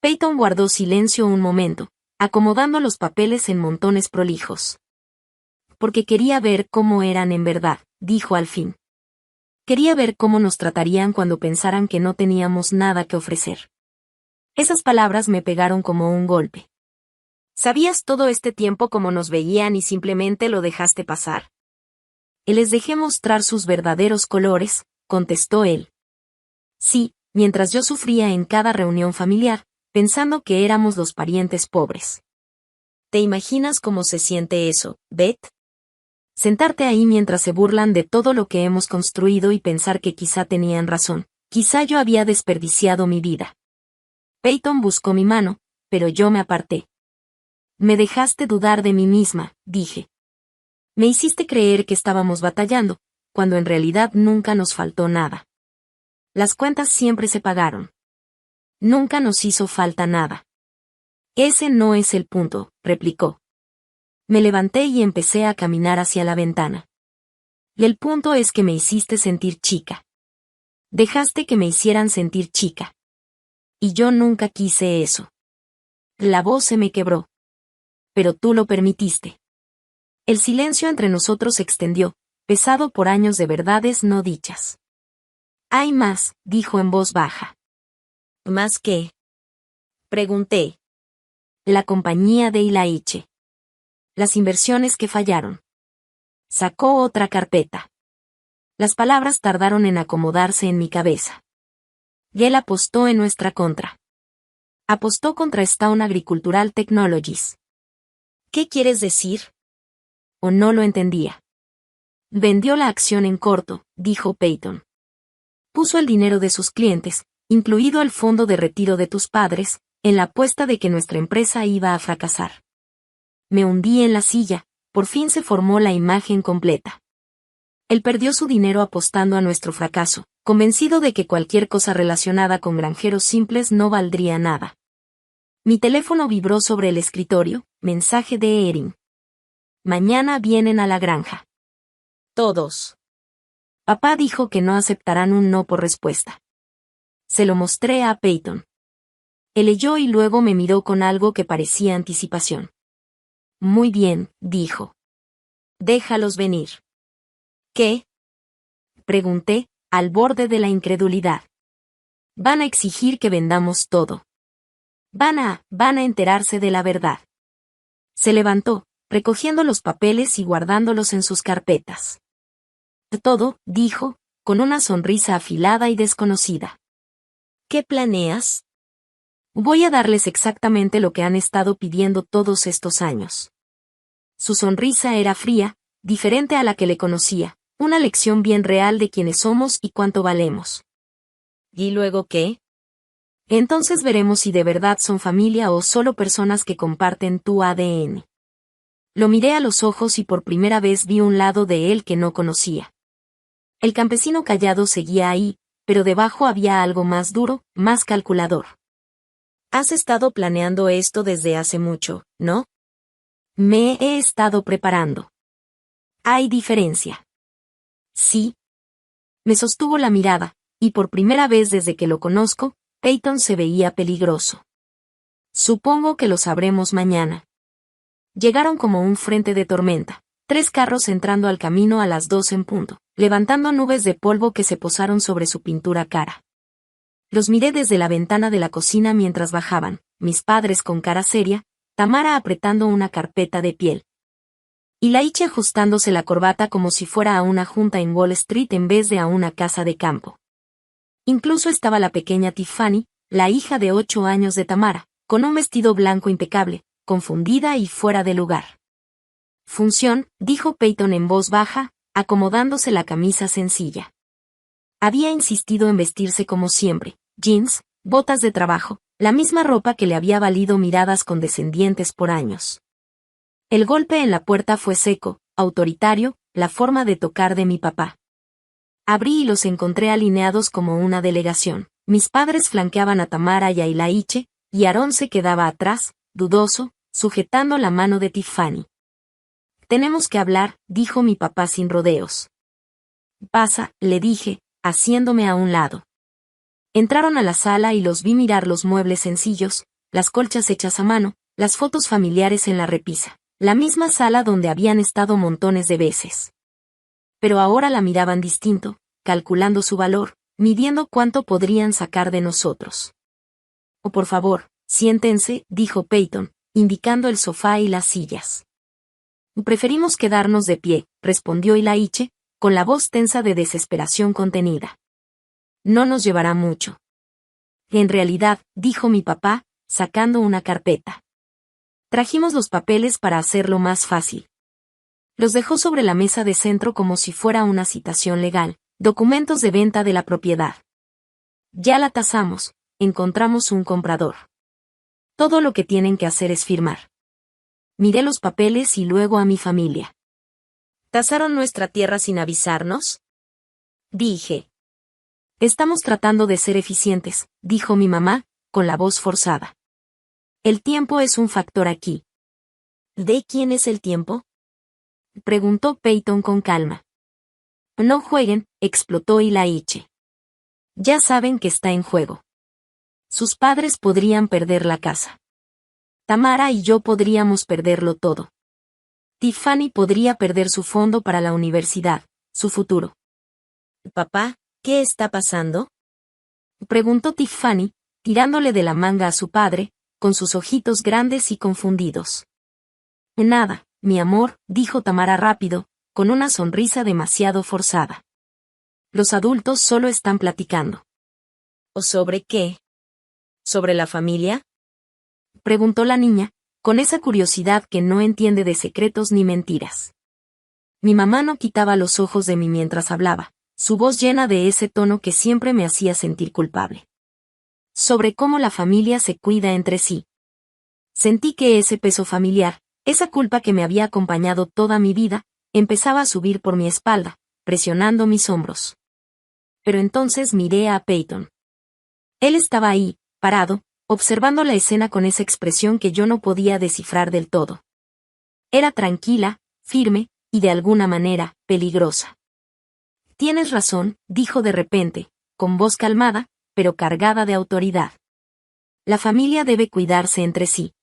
Peyton guardó silencio un momento, acomodando los papeles en montones prolijos. Porque quería ver cómo eran en verdad, dijo al fin. Quería ver cómo nos tratarían cuando pensaran que no teníamos nada que ofrecer. Esas palabras me pegaron como un golpe. ¿Sabías todo este tiempo cómo nos veían y simplemente lo dejaste pasar? Y les dejé mostrar sus verdaderos colores, contestó él. Sí, mientras yo sufría en cada reunión familiar, pensando que éramos los parientes pobres. ¿Te imaginas cómo se siente eso, Beth? Sentarte ahí mientras se burlan de todo lo que hemos construido y pensar que quizá tenían razón, quizá yo había desperdiciado mi vida. Peyton buscó mi mano, pero yo me aparté. Me dejaste dudar de mí misma, dije. Me hiciste creer que estábamos batallando, cuando en realidad nunca nos faltó nada. Las cuentas siempre se pagaron. Nunca nos hizo falta nada. Ese no es el punto, replicó. Me levanté y empecé a caminar hacia la ventana. Y el punto es que me hiciste sentir chica. Dejaste que me hicieran sentir chica. Y yo nunca quise eso. La voz se me quebró. Pero tú lo permitiste. El silencio entre nosotros se extendió, pesado por años de verdades no dichas. Hay más, dijo en voz baja. ¿Más qué? Pregunté. La compañía de Ilaiche. Las inversiones que fallaron. Sacó otra carpeta. Las palabras tardaron en acomodarse en mi cabeza. Y él apostó en nuestra contra. Apostó contra Stone Agricultural Technologies. ¿Qué quieres decir? O no lo entendía. Vendió la acción en corto, dijo Peyton. Puso el dinero de sus clientes, incluido el fondo de retiro de tus padres, en la apuesta de que nuestra empresa iba a fracasar. Me hundí en la silla, por fin se formó la imagen completa. Él perdió su dinero apostando a nuestro fracaso, convencido de que cualquier cosa relacionada con granjeros simples no valdría nada. Mi teléfono vibró sobre el escritorio, mensaje de Erin. Mañana vienen a la granja. Todos. Papá dijo que no aceptarán un no por respuesta. Se lo mostré a Peyton. Él leyó y luego me miró con algo que parecía anticipación. Muy bien, dijo. Déjalos venir. ¿Qué? Pregunté, al borde de la incredulidad. Van a exigir que vendamos todo. Van a enterarse de la verdad. Se levantó, recogiendo los papeles y guardándolos en sus carpetas. Todo, dijo, con una sonrisa afilada y desconocida. ¿Qué planeas? Voy a darles exactamente lo que han estado pidiendo todos estos años. Su sonrisa era fría, diferente a la que le conocía, una lección bien real de quiénes somos y cuánto valemos. ¿Y luego qué? Entonces veremos si de verdad son familia o solo personas que comparten tu ADN. Lo miré a los ojos y por primera vez vi un lado de él que no conocía. El campesino callado seguía ahí, pero debajo había algo más duro, más calculador. Has estado planeando esto desde hace mucho, ¿no? Me he estado preparando. Hay diferencia. Sí. Me sostuvo la mirada, y por primera vez desde que lo conozco, Peyton se veía peligroso. Supongo que lo sabremos mañana. Llegaron como un frente de tormenta, 3 carros entrando al camino a las 2 en punto, levantando nubes de polvo que se posaron sobre su pintura cara. Los miré desde la ventana de la cocina mientras bajaban, mis padres con cara seria, Tamara apretando una carpeta de piel. Y Laiche ajustándose la corbata como si fuera a una junta en Wall Street en vez de a una casa de campo. Incluso estaba la pequeña Tiffany, la hija de 8 años de Tamara, con un vestido blanco impecable, confundida y fuera de lugar. Función, dijo Peyton en voz baja, acomodándose la camisa sencilla. Había insistido en vestirse como siempre, jeans, botas de trabajo, la misma ropa que le había valido miradas condescendientes por años. El golpe en la puerta fue seco, autoritario, la forma de tocar de mi papá. Abrí y los encontré alineados como una delegación. Mis padres flanqueaban a Tamara y a Ilaiche, y Aarón se quedaba atrás, dudoso, sujetando la mano de Tiffany. Tenemos que hablar, dijo mi papá sin rodeos. Pasa, le dije, haciéndome a un lado. Entraron a la sala y los vi mirar los muebles sencillos, las colchas hechas a mano, las fotos familiares en la repisa, la misma sala donde habían estado montones de veces. Pero ahora la miraban distinto, calculando su valor, midiendo cuánto podrían sacar de nosotros. Oh, por favor, siéntense, dijo Peyton, indicando el sofá y las sillas. Preferimos quedarnos de pie, respondió Ilaiche, con la voz tensa de desesperación contenida. No nos llevará mucho. En realidad, dijo mi papá, sacando una carpeta. Trajimos los papeles para hacerlo más fácil. Los dejó sobre la mesa de centro como si fuera una citación legal, documentos de venta de la propiedad. Ya la tasamos, encontramos un comprador. Todo lo que tienen que hacer es firmar. Miré los papeles y luego a mi familia. ¿Tasaron nuestra tierra sin avisarnos? Dije. Estamos tratando de ser eficientes, dijo mi mamá, con la voz forzada. El tiempo es un factor aquí. ¿De quién es el tiempo? Preguntó Peyton con calma. No jueguen, explotó Ilaiche. Ya saben que está en juego. Sus padres podrían perder la casa. Tamara y yo podríamos perderlo todo. Tiffany podría perder su fondo para la universidad, su futuro. Papá, ¿qué está pasando? Preguntó Tiffany, tirándole de la manga a su padre, con sus ojitos grandes y confundidos. Nada, mi amor, dijo Tamara rápido, con una sonrisa demasiado forzada. Los adultos solo están platicando. ¿O sobre qué? ¿Sobre la familia? Preguntó la niña, con esa curiosidad que no entiende de secretos ni mentiras. Mi mamá no quitaba los ojos de mí mientras hablaba, su voz llena de ese tono que siempre me hacía sentir culpable. Sobre cómo la familia se cuida entre sí. Sentí que ese peso familiar, esa culpa que me había acompañado toda mi vida, empezaba a subir por mi espalda, presionando mis hombros. Pero entonces miré a Peyton. Él estaba ahí, parado, observando la escena con esa expresión que yo no podía descifrar del todo. Era tranquila, firme, y de alguna manera, peligrosa. Tienes razón, dijo de repente, con voz calmada, pero cargada de autoridad. La familia debe cuidarse entre sí.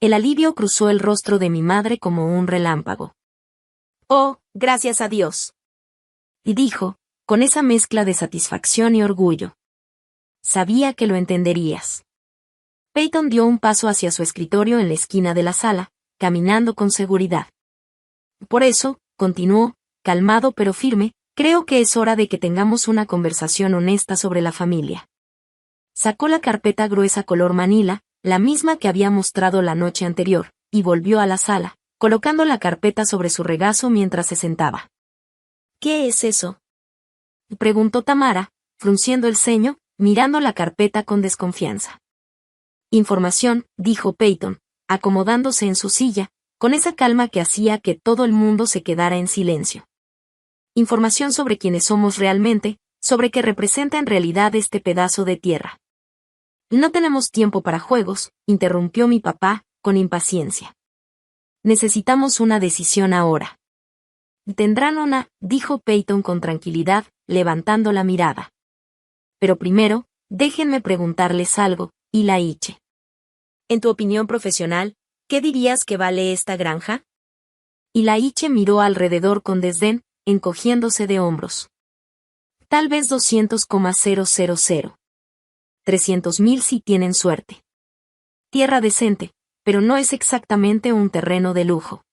El alivio cruzó el rostro de mi madre como un relámpago. Oh, gracias a Dios. Y dijo, con esa mezcla de satisfacción y orgullo. Sabía que lo entenderías. Peyton dio un paso hacia su escritorio en la esquina de la sala, caminando con seguridad. Por eso, continuó, calmado pero firme, creo que es hora de que tengamos una conversación honesta sobre la familia. Sacó la carpeta gruesa color manila, la misma que había mostrado la noche anterior, y volvió a la sala, colocando la carpeta sobre su regazo mientras se sentaba. ¿Qué es eso? Preguntó Tamara, frunciendo el ceño, mirando la carpeta con desconfianza. Información, dijo Peyton, acomodándose en su silla, con esa calma que hacía que todo el mundo se quedara en silencio. Información sobre quiénes somos realmente, sobre qué representa en realidad este pedazo de tierra. No tenemos tiempo para juegos, interrumpió mi papá, con impaciencia. Necesitamos una decisión ahora. Tendrán una, dijo Peyton con tranquilidad, levantando la mirada. Pero primero, déjenme preguntarles algo, Ilaiche. En tu opinión profesional, ¿qué dirías que vale esta granja? Ilaiche miró alrededor con desdén, encogiéndose de hombros. Tal vez 200,000. 300,000 si tienen suerte. Tierra decente, pero no es exactamente un terreno de lujo.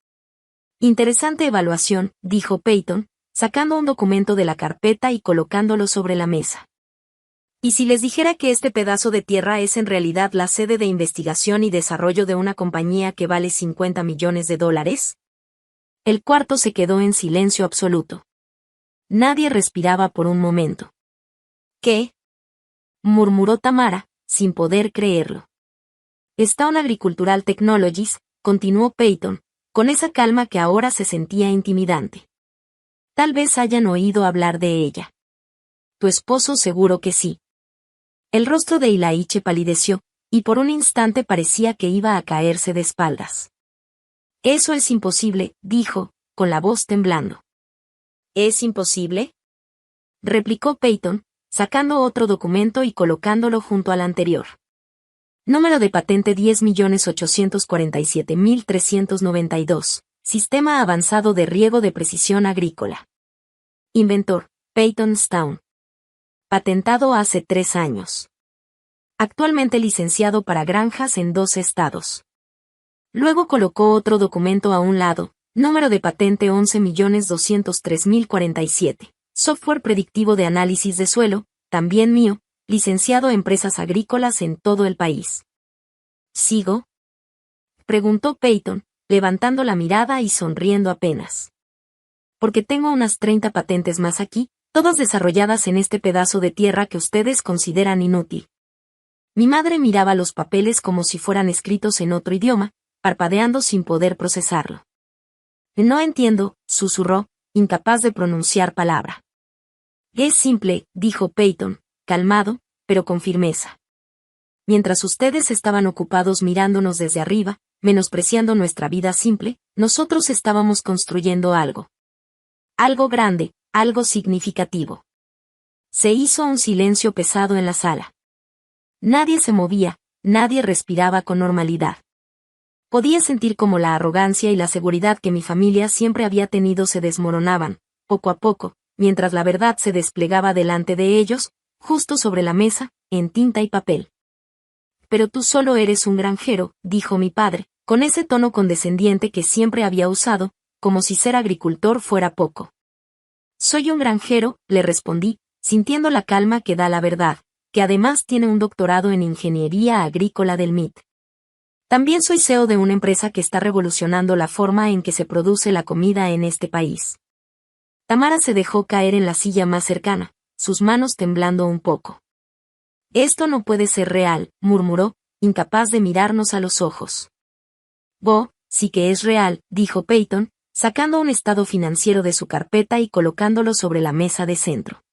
Interesante evaluación, dijo Peyton, sacando un documento de la carpeta y colocándolo sobre la mesa. ¿Y si les dijera que este pedazo de tierra es en realidad la sede de investigación y desarrollo de una compañía que vale $50 millones? El cuarto se quedó en silencio absoluto. Nadie respiraba por un momento. ¿Qué? Murmuró Tamara, sin poder creerlo. Stone Agricultural Technologies, continuó Peyton, con esa calma que ahora se sentía intimidante. Tal vez hayan oído hablar de ella. Tu esposo seguro que sí. El rostro de Ilaiche palideció, y por un instante parecía que iba a caerse de espaldas. Eso es imposible, dijo, con la voz temblando. ¿Es imposible? Replicó Peyton, sacando otro documento y colocándolo junto al anterior. Número de patente 10.847.392. Sistema avanzado de riego de precisión agrícola. Inventor, Peyton Stone. Patentado hace 3 años. Actualmente licenciado para granjas en 2 estados. Luego colocó otro documento a un lado, número de patente 11.203.047. Software predictivo de análisis de suelo, también mío, licenciado a empresas agrícolas en todo el país. ¿Sigo? Preguntó Peyton, levantando la mirada y sonriendo apenas. Porque tengo unas 30 patentes más aquí, todas desarrolladas en este pedazo de tierra que ustedes consideran inútil. Mi madre miraba los papeles como si fueran escritos en otro idioma, parpadeando sin poder procesarlo. No entiendo, susurró, incapaz de pronunciar palabra. Es simple, dijo Peyton, calmado, pero con firmeza. Mientras ustedes estaban ocupados mirándonos desde arriba, menospreciando nuestra vida simple, nosotros estábamos construyendo algo. Algo grande, algo significativo. Se hizo un silencio pesado en la sala. Nadie se movía, nadie respiraba con normalidad. Podía sentir cómo la arrogancia y la seguridad que mi familia siempre había tenido se desmoronaban, poco a poco, mientras la verdad se desplegaba delante de ellos, justo sobre la mesa, en tinta y papel. Pero tú solo eres un granjero, dijo mi padre, con ese tono condescendiente que siempre había usado, como si ser agricultor fuera poco. Soy un granjero, le respondí, sintiendo la calma que da la verdad, que además tiene un doctorado en Ingeniería Agrícola del MIT. También soy CEO de una empresa que está revolucionando la forma en que se produce la comida en este país. Tamara se dejó caer en la silla más cercana, sus manos temblando un poco. Esto no puede ser real, murmuró, incapaz de mirarnos a los ojos. Sí que es real, dijo Peyton, sacando un estado financiero de su carpeta y colocándolo sobre la mesa de centro.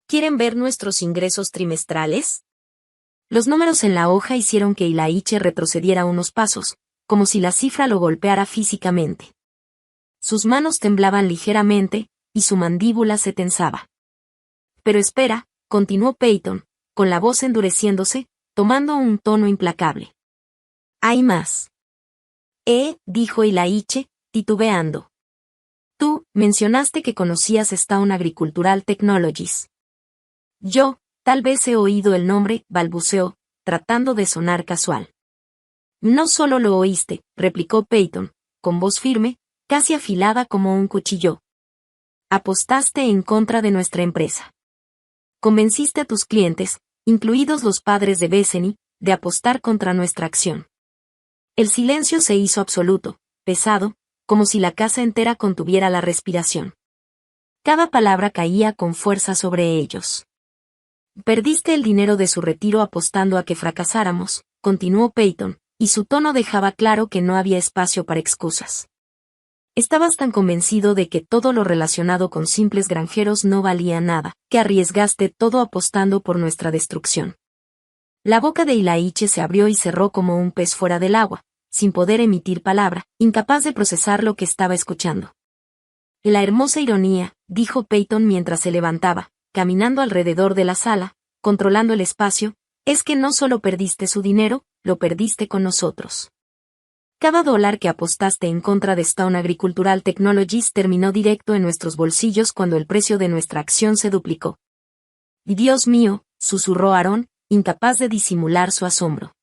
¿Quieren ver nuestros ingresos trimestrales? Los números en la hoja hicieron que Ilaiche retrocediera unos pasos, como si la cifra lo golpeara físicamente. Sus manos temblaban ligeramente, y su mandíbula se tensaba. Pero espera, continuó Peyton, con la voz endureciéndose, tomando un tono implacable. Hay más. Dijo Ilaiche, titubeando. Tú, mencionaste que conocías Stone Agricultural Technologies. Yo, tal vez he oído el nombre, balbuceó, tratando de sonar casual. No solo lo oíste, replicó Peyton, con voz firme, casi afilada como un cuchillo. Apostaste en contra de nuestra empresa. Convenciste a tus clientes, incluidos los padres de Bethany, de apostar contra nuestra acción. El silencio se hizo absoluto, pesado, como si la casa entera contuviera la respiración. Cada palabra caía con fuerza sobre ellos. Perdiste el dinero de su retiro apostando a que fracasáramos, continuó Peyton, y su tono dejaba claro que no había espacio para excusas. Estabas tan convencido de que todo lo relacionado con simples granjeros no valía nada, que arriesgaste todo apostando por nuestra destrucción. La boca de Ilaiche se abrió y cerró como un pez fuera del agua, sin poder emitir palabra, incapaz de procesar lo que estaba escuchando. La hermosa ironía, dijo Peyton mientras se levantaba, caminando alrededor de la sala, controlando el espacio, es que no solo perdiste su dinero, lo perdiste con nosotros. Cada dólar que apostaste en contra de Stone Agricultural Technologies terminó directo en nuestros bolsillos cuando el precio de nuestra acción se duplicó. Y Dios mío, susurró Aaron, incapaz de disimular su asombro.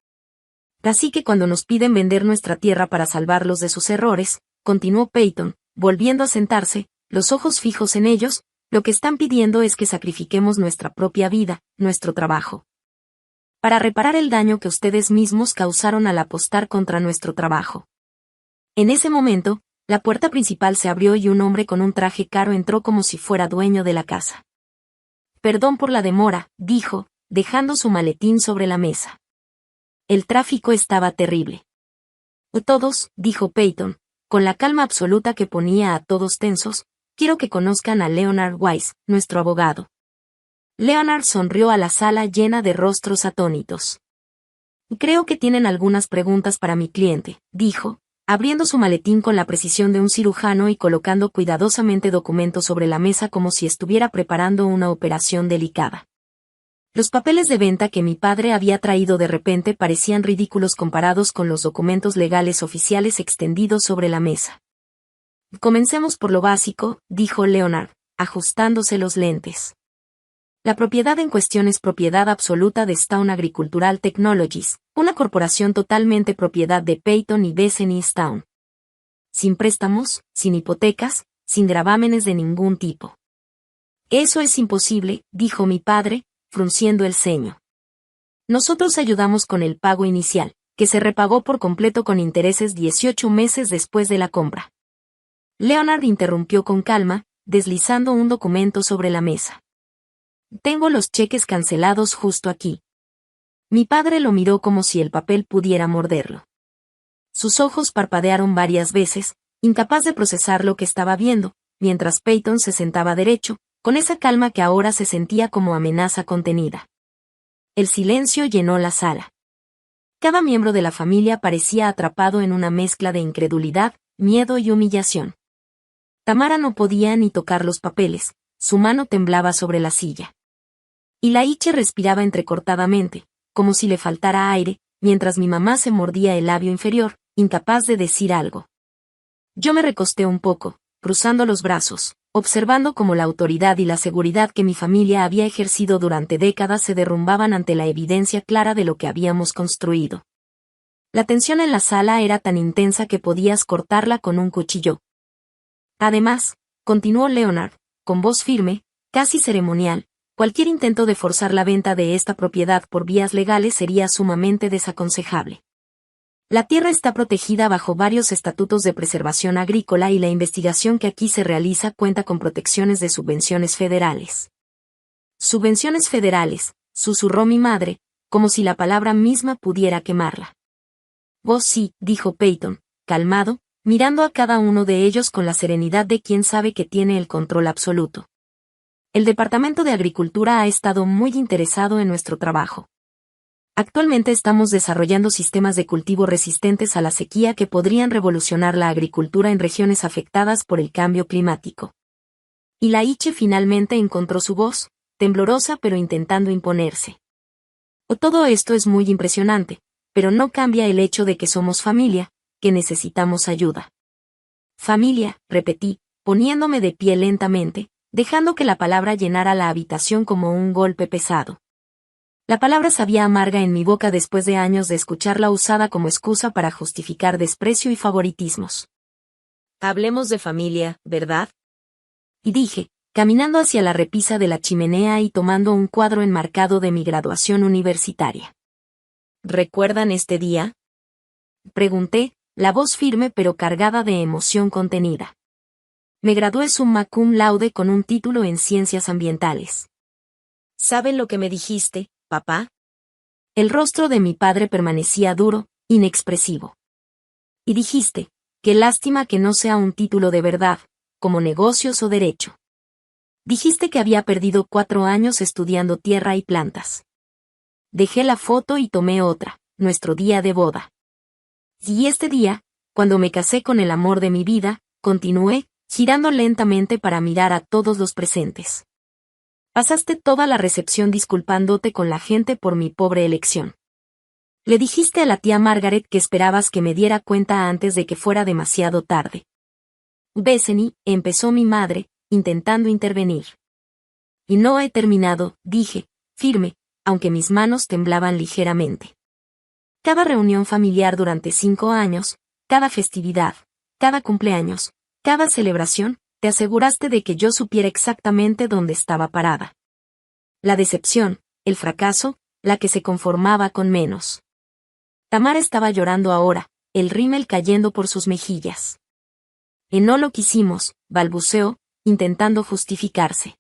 Así que cuando nos piden vender nuestra tierra para salvarlos de sus errores, continuó Peyton, volviendo a sentarse, los ojos fijos en ellos, lo que están pidiendo es que sacrifiquemos nuestra propia vida, nuestro trabajo. Para reparar el daño que ustedes mismos causaron al apostar contra nuestro trabajo. En ese momento, la puerta principal se abrió y un hombre con un traje caro entró como si fuera dueño de la casa. Perdón por la demora, dijo, dejando su maletín sobre la mesa. El tráfico estaba terrible. Todos, dijo Peyton, con la calma absoluta que ponía a todos tensos, quiero que conozcan a Leonard Wise, nuestro abogado. Leonard sonrió a la sala llena de rostros atónitos. Creo que tienen algunas preguntas para mi cliente, dijo, abriendo su maletín con la precisión de un cirujano y colocando cuidadosamente documentos sobre la mesa como si estuviera preparando una operación delicada. Los papeles de venta que mi padre había traído de repente parecían ridículos comparados con los documentos legales oficiales extendidos sobre la mesa. Comencemos por lo básico, dijo Leonard, ajustándose los lentes. La propiedad en cuestión es propiedad absoluta de Stone Agricultural Technologies, una corporación totalmente propiedad de Peyton y Bethany Stone. Sin préstamos, sin hipotecas, sin gravámenes de ningún tipo. Eso es imposible, dijo mi padre, frunciendo el ceño. Nosotros ayudamos con el pago inicial, que se repagó por completo con intereses 18 meses después de la compra. Leonard interrumpió con calma, deslizando un documento sobre la mesa. Tengo los cheques cancelados justo aquí. Mi padre lo miró como si el papel pudiera morderlo. Sus ojos parpadearon varias veces, incapaz de procesar lo que estaba viendo, mientras Peyton se sentaba derecho, con esa calma que ahora se sentía como amenaza contenida. El silencio llenó la sala. Cada miembro de la familia parecía atrapado en una mezcla de incredulidad, miedo y humillación. Tamara no podía ni tocar los papeles, su mano temblaba sobre la silla. Ilaiche respiraba entrecortadamente, como si le faltara aire, mientras mi mamá se mordía el labio inferior, incapaz de decir algo. Yo me recosté un poco, cruzando los brazos, observando cómo la autoridad y la seguridad que mi familia había ejercido durante décadas se derrumbaban ante la evidencia clara de lo que habíamos construido. La tensión en la sala era tan intensa que podías cortarla con un cuchillo. Además, continuó Leonard, con voz firme, casi ceremonial, cualquier intento de forzar la venta de esta propiedad por vías legales sería sumamente desaconsejable. La tierra está protegida bajo varios estatutos de preservación agrícola y la investigación que aquí se realiza cuenta con protecciones de subvenciones federales. Subvenciones federales, susurró mi madre, como si la palabra misma pudiera quemarla. Vos sí, dijo Peyton, calmado, mirando a cada uno de ellos con la serenidad de quien sabe que tiene el control absoluto. El Departamento de Agricultura ha estado muy interesado en nuestro trabajo. Actualmente estamos desarrollando sistemas de cultivo resistentes a la sequía que podrían revolucionar la agricultura en regiones afectadas por el cambio climático. Ilaiche finalmente encontró su voz, temblorosa pero intentando imponerse. Todo esto es muy impresionante, pero no cambia el hecho de que somos familia, que necesitamos ayuda. Familia, repetí, poniéndome de pie lentamente, dejando que la palabra llenara la habitación como un golpe pesado. La palabra sabía amarga en mi boca después de años de escucharla usada como excusa para justificar desprecio y favoritismos. Hablemos de familia, ¿verdad? Y dije, caminando hacia la repisa de la chimenea y tomando un cuadro enmarcado de mi graduación universitaria. ¿Recuerdan este día? Pregunté, la voz firme pero cargada de emoción contenida. Me gradué summa cum laude con un título en Ciencias Ambientales. ¿Saben lo que me dijiste, papá? El rostro de mi padre permanecía duro, inexpresivo. Y dijiste, qué lástima que no sea un título de verdad, como negocios o derecho. Dijiste que había perdido 4 años estudiando tierra y plantas. Dejé la foto y tomé otra, nuestro día de boda. Y este día, cuando me casé con el amor de mi vida, continué, girando lentamente para mirar a todos los presentes. Pasaste toda la recepción disculpándote con la gente por mi pobre elección. Le dijiste a la tía Margaret que esperabas que me diera cuenta antes de que fuera demasiado tarde. Bethany, empezó mi madre, intentando intervenir. Y no he terminado, dije, firme, aunque mis manos temblaban ligeramente. Cada reunión familiar durante 5 años, cada festividad, cada cumpleaños, cada celebración, te aseguraste de que yo supiera exactamente dónde estaba parada. La decepción, el fracaso, la que se conformaba con menos. Tamara estaba llorando ahora, el rímel cayendo por sus mejillas. Y no lo quisimos, balbuceó, intentando justificarse.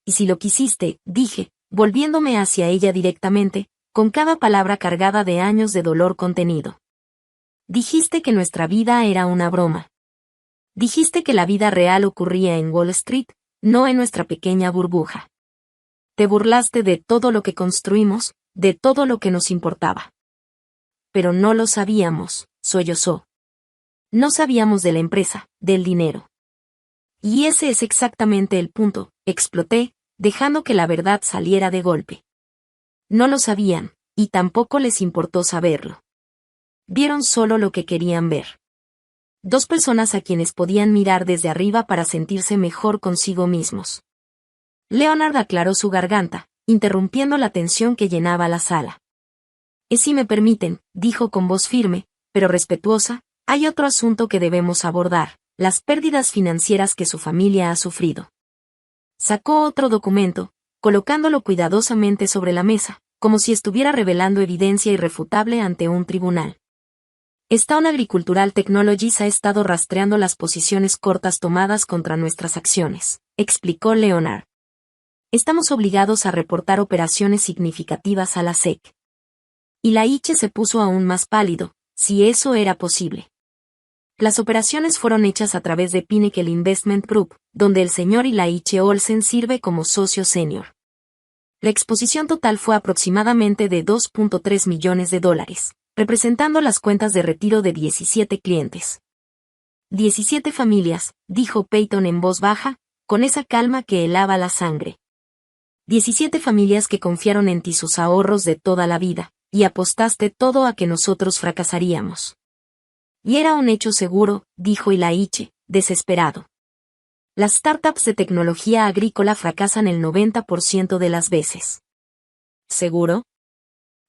Y si lo quisiste, dije, volviéndome hacia ella directamente, con cada palabra cargada de años de dolor contenido. Dijiste que nuestra vida era una broma. Dijiste que la vida real ocurría en Wall Street, no en nuestra pequeña burbuja. Te burlaste de todo lo que construimos, de todo lo que nos importaba. Pero no lo sabíamos, sollozó. No sabíamos de la empresa, del dinero. Y ese es exactamente el punto, exploté, dejando que la verdad saliera de golpe. No lo sabían, y tampoco les importó saberlo. Vieron solo lo que querían ver. 2 personas a quienes podían mirar desde arriba para sentirse mejor consigo mismos. Leonard aclaró su garganta, interrumpiendo la tensión que llenaba la sala. Si me permiten, dijo con voz firme, pero respetuosa, hay otro asunto que debemos abordar, las pérdidas financieras que su familia ha sufrido. Sacó otro documento, colocándolo cuidadosamente sobre la mesa, como si estuviera revelando evidencia irrefutable ante un tribunal. Stone Agricultural Technologies ha estado rastreando las posiciones cortas tomadas contra nuestras acciones, explicó Leonard. Estamos obligados a reportar operaciones significativas a la SEC. Y Laiche se puso aún más pálido, si eso era posible. Las operaciones fueron hechas a través de Pinnacle Investment Group, donde el señor Laiche Olsen sirve como socio senior. La exposición total fue aproximadamente de $2.3 millones, representando las cuentas de retiro de 17 clientes. 17 familias, dijo Peyton en voz baja, con esa calma que helaba la sangre. 17 familias que confiaron en ti sus ahorros de toda la vida, y apostaste todo a que nosotros fracasaríamos. Y era un hecho seguro, dijo Laiche, desesperado. Las startups de tecnología agrícola fracasan el 90% de las veces. ¿Seguro?,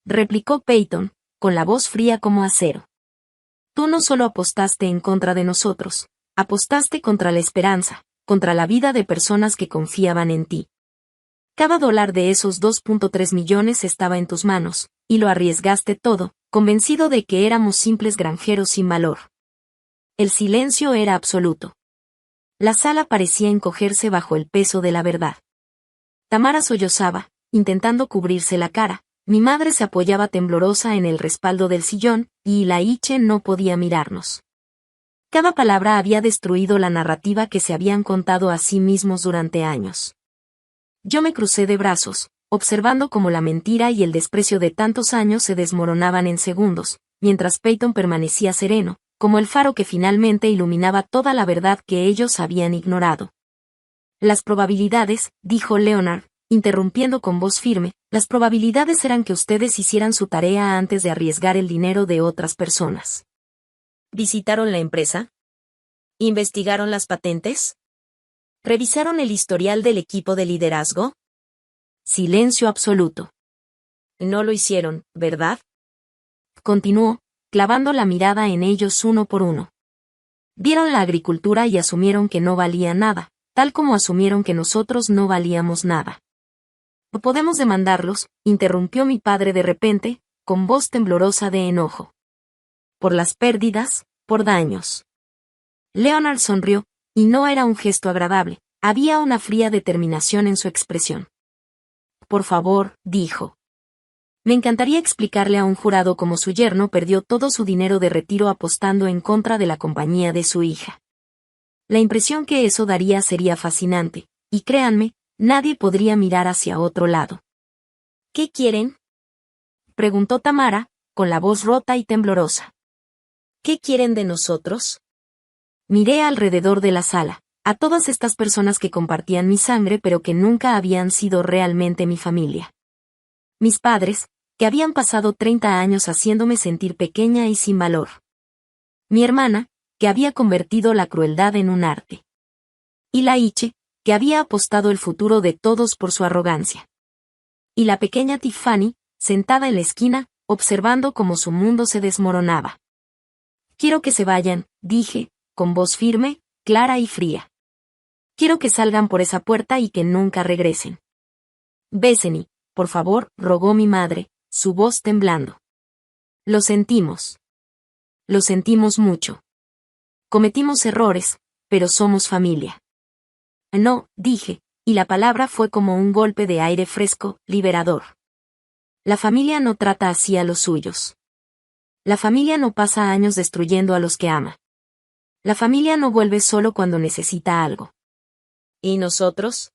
replicó Peyton, con la voz fría como acero. Tú no solo apostaste en contra de nosotros, apostaste contra la esperanza, contra la vida de personas que confiaban en ti. Cada dólar de esos 2.3 millones estaba en tus manos, y lo arriesgaste todo, convencido de que éramos simples granjeros sin valor. El silencio era absoluto. La sala parecía encogerse bajo el peso de la verdad. Tamara sollozaba, intentando cubrirse la cara, mi madre se apoyaba temblorosa en el respaldo del sillón, y Laiche no podía mirarnos. Cada palabra había destruido la narrativa que se habían contado a sí mismos durante años. Yo me crucé de brazos, observando cómo la mentira y el desprecio de tantos años se desmoronaban en segundos, mientras Peyton permanecía sereno, como el faro que finalmente iluminaba toda la verdad que ellos habían ignorado. Las probabilidades, dijo Leonard, interrumpiendo con voz firme, las probabilidades eran que ustedes hicieran su tarea antes de arriesgar el dinero de otras personas. ¿Visitaron la empresa? ¿Investigaron las patentes? ¿Revisaron el historial del equipo de liderazgo? Silencio absoluto. No lo hicieron, ¿verdad?, continuó, clavando la mirada en ellos uno por uno. Vieron la agricultura y asumieron que no valía nada, tal como asumieron que nosotros no valíamos nada. ¿Podemos demandarlos?, interrumpió mi padre de repente, con voz temblorosa de enojo. Por las pérdidas, por daños. Leonard sonrió, y no era un gesto agradable, había una fría determinación en su expresión. Por favor, dijo. Me encantaría explicarle a un jurado cómo su yerno perdió todo su dinero de retiro apostando en contra de la compañía de su hija. La impresión que eso daría sería fascinante, y créanme, nadie podría mirar hacia otro lado. ¿Qué quieren?, preguntó Tamara, con la voz rota y temblorosa. ¿Qué quieren de nosotros? Miré alrededor de la sala, a todas estas personas que compartían mi sangre pero que nunca habían sido realmente mi familia. Mis padres, que habían pasado 30 años haciéndome sentir pequeña y sin valor. Mi hermana, que había convertido la crueldad en un arte. Y la Iche, que había apostado el futuro de todos por su arrogancia. Y la pequeña Tiffany, sentada en la esquina, observando cómo su mundo se desmoronaba. Quiero que se vayan, dije, con voz firme, clara y fría. Quiero que salgan por esa puerta y que nunca regresen. Bethany, por favor, rogó mi madre, su voz temblando. Lo sentimos. Lo sentimos mucho. Cometimos errores, pero somos familia. No, dije, y la palabra fue como un golpe de aire fresco, liberador. La familia no trata así a los suyos. La familia no pasa años destruyendo a los que ama. La familia no vuelve solo cuando necesita algo. ¿Y nosotros?,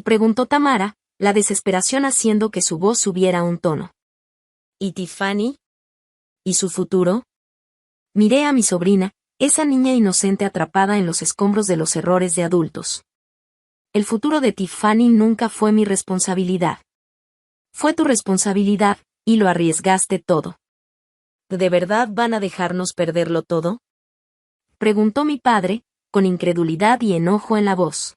preguntó Tamara, la desesperación haciendo que su voz subiera un tono. ¿Y Tiffany? ¿Y su futuro? Miré a mi sobrina, esa niña inocente atrapada en los escombros de los errores de adultos. El futuro de Tiffany nunca fue mi responsabilidad. Fue tu responsabilidad, y lo arriesgaste todo. ¿De verdad van a dejarnos perderlo todo?, preguntó mi padre, con incredulidad y enojo en la voz.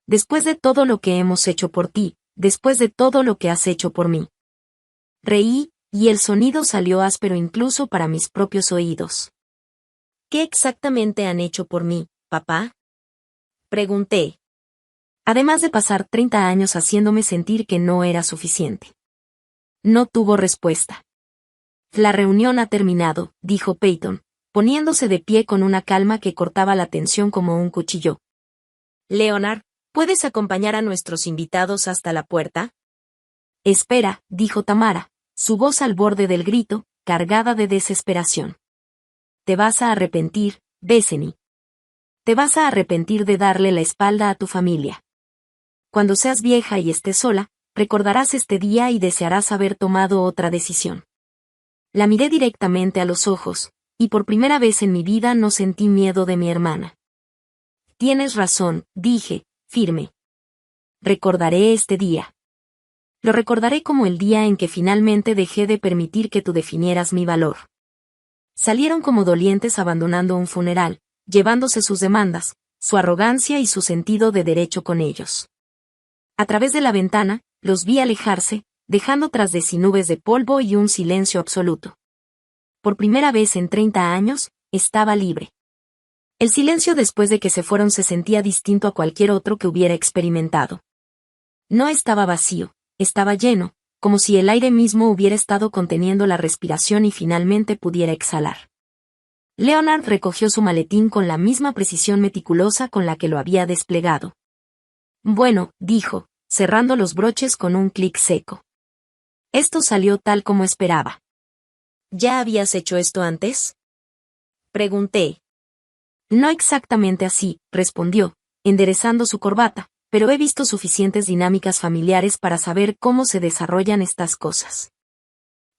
Después de todo lo que hemos hecho por ti, después de todo lo que has hecho por mí. Reí, y el sonido salió áspero incluso para mis propios oídos. ¿Qué exactamente han hecho por mí, papá?, pregunté. Además de pasar 30 años haciéndome sentir que no era suficiente. No tuvo respuesta. La reunión ha terminado, dijo Peyton, poniéndose de pie con una calma que cortaba la tensión como un cuchillo. Leonard, ¿puedes acompañar a nuestros invitados hasta la puerta? Espera, dijo Tamara, su voz al borde del grito, cargada de desesperación. Te vas a arrepentir, Bethany. Te vas a arrepentir de darle la espalda a tu familia. Cuando seas vieja y estés sola, recordarás este día y desearás haber tomado otra decisión. La miré directamente a los ojos, y por primera vez en mi vida no sentí miedo de mi hermana. Tienes razón, dije, firme. Recordaré este día. Lo recordaré como el día en que finalmente dejé de permitir que tú definieras mi valor. Salieron como dolientes abandonando un funeral, llevándose sus demandas, su arrogancia y su sentido de derecho con ellos. A través de la ventana, los vi alejarse, dejando tras de sí nubes de polvo y un silencio absoluto. Por primera vez en 30 años, estaba libre. El silencio después de que se fueron se sentía distinto a cualquier otro que hubiera experimentado. No estaba vacío, estaba lleno, como si el aire mismo hubiera estado conteniendo la respiración y finalmente pudiera exhalar. Leonard recogió su maletín con la misma precisión meticulosa con la que lo había desplegado. Bueno, dijo, cerrando los broches con un clic seco. Esto salió tal como esperaba. ¿Ya habías hecho esto antes?, pregunté. No exactamente así, respondió, enderezando su corbata, pero he visto suficientes dinámicas familiares para saber cómo se desarrollan estas cosas.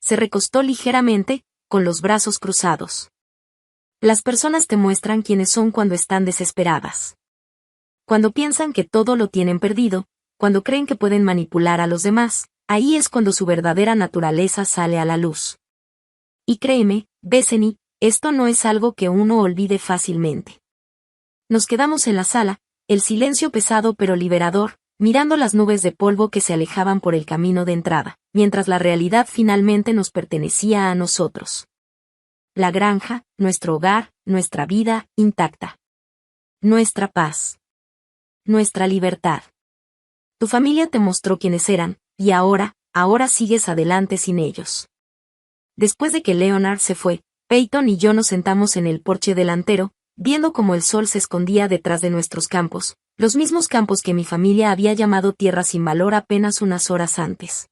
Se recostó ligeramente, con los brazos cruzados. Las personas te muestran quiénes son cuando están desesperadas. Cuando piensan que todo lo tienen perdido, cuando creen que pueden manipular a los demás, ahí es cuando su verdadera naturaleza sale a la luz. Y créeme, Bethany, esto no es algo que uno olvide fácilmente. Nos quedamos en la sala, el silencio pesado pero liberador, mirando las nubes de polvo que se alejaban por el camino de entrada, mientras la realidad finalmente nos pertenecía a nosotros. La granja, nuestro hogar, nuestra vida, intacta. Nuestra paz. Nuestra libertad. Tu familia te mostró quiénes eran, y ahora sigues adelante sin ellos. Después de que Leonard se fue, Peyton y yo nos sentamos en el porche delantero, viendo cómo el sol se escondía detrás de nuestros campos, los mismos campos que mi familia había llamado tierra sin valor apenas unas horas antes.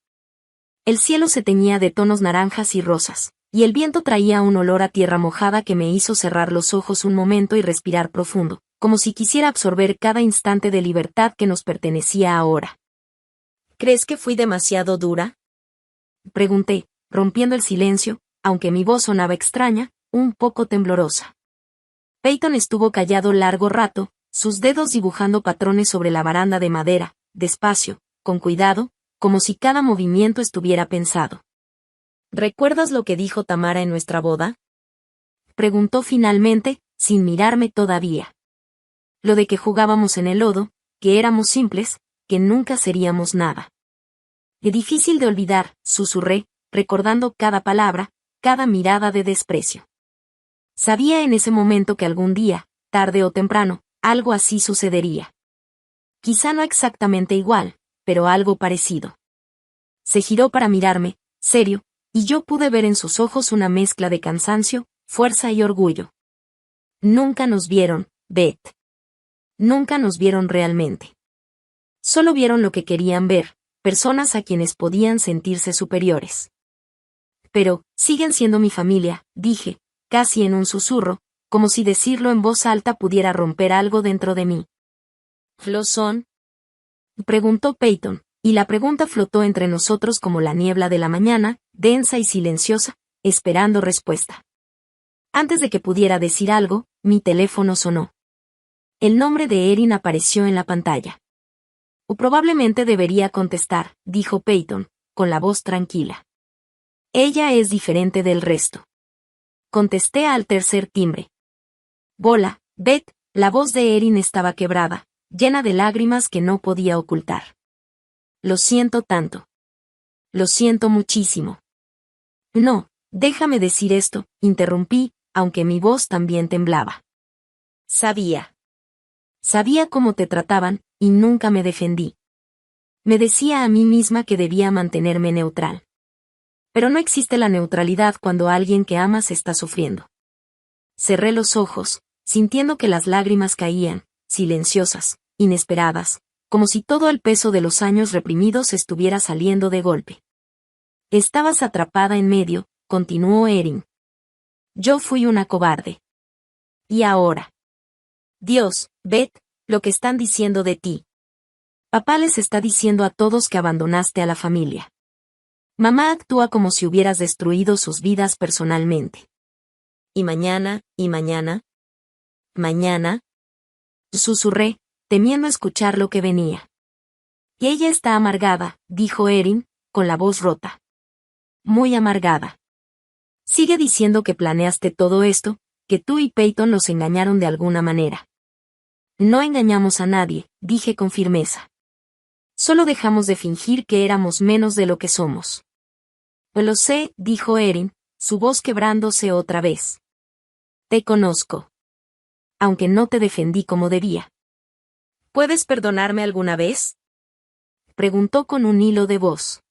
El cielo se teñía de tonos naranjas y rosas, y el viento traía un olor a tierra mojada que me hizo cerrar los ojos un momento y respirar profundo, como si quisiera absorber cada instante de libertad que nos pertenecía ahora. ¿Crees que fui demasiado dura?, pregunté, rompiendo el silencio, aunque mi voz sonaba extraña, un poco temblorosa. Peyton estuvo callado largo rato, sus dedos dibujando patrones sobre la baranda de madera, despacio, con cuidado, como si cada movimiento estuviera pensado. ¿Recuerdas lo que dijo Tamara en nuestra boda?, preguntó finalmente, sin mirarme todavía. Lo de que jugábamos en el lodo, que éramos simples, que nunca seríamos nada. Es difícil de olvidar, susurré, recordando cada palabra, cada mirada de desprecio. Sabía en ese momento que algún día, tarde o temprano, algo así sucedería. Quizá no exactamente igual, pero algo parecido. Se giró para mirarme, serio, y yo pude ver en sus ojos una mezcla de cansancio, fuerza y orgullo. Nunca nos vieron, Beth. Nunca nos vieron realmente. Solo vieron lo que querían ver, personas a quienes podían sentirse superiores. Pero, siguen siendo mi familia, dije, casi en un susurro, como si decirlo en voz alta pudiera romper algo dentro de mí. ¿Lo son?, preguntó Peyton, y la pregunta flotó entre nosotros como la niebla de la mañana, densa y silenciosa, esperando respuesta. Antes de que pudiera decir algo, mi teléfono sonó. El nombre de Erin apareció en la pantalla. O probablemente debería contestar, dijo Peyton, con la voz tranquila. Ella es diferente del resto. Contesté al tercer timbre. Bola, Beth, la voz de Erin estaba quebrada, llena de lágrimas que no podía ocultar. Lo siento tanto. Lo siento muchísimo. No, déjame decir esto, interrumpí, aunque mi voz también temblaba. Sabía. Sabía cómo te trataban, y nunca me defendí. Me decía a mí misma que debía mantenerme neutral. Pero no existe la neutralidad cuando alguien que amas está sufriendo. Cerré los ojos, sintiendo que las lágrimas caían, silenciosas, inesperadas, como si todo el peso de los años reprimidos estuviera saliendo de golpe. Estabas atrapada en medio, continuó Erin. Yo fui una cobarde. Y ahora. Dios, Beth, lo que están diciendo de ti. Papá les está diciendo a todos que abandonaste a la familia. Mamá actúa como si hubieras destruido sus vidas personalmente. ¿Y mañana, y mañana? ¿Mañana? Susurré, temiendo escuchar lo que venía. Y ella está amargada, dijo Erin, con la voz rota. Muy amargada. Sigue diciendo que planeaste todo esto, que tú y Peyton los engañaron de alguna manera. No engañamos a nadie, dije con firmeza. Solo dejamos de fingir que éramos menos de lo que somos. Lo sé, dijo Erin, su voz quebrándose otra vez. Te conozco. Aunque no te defendí como debía. ¿Puedes perdonarme alguna vez?, preguntó con un hilo de voz.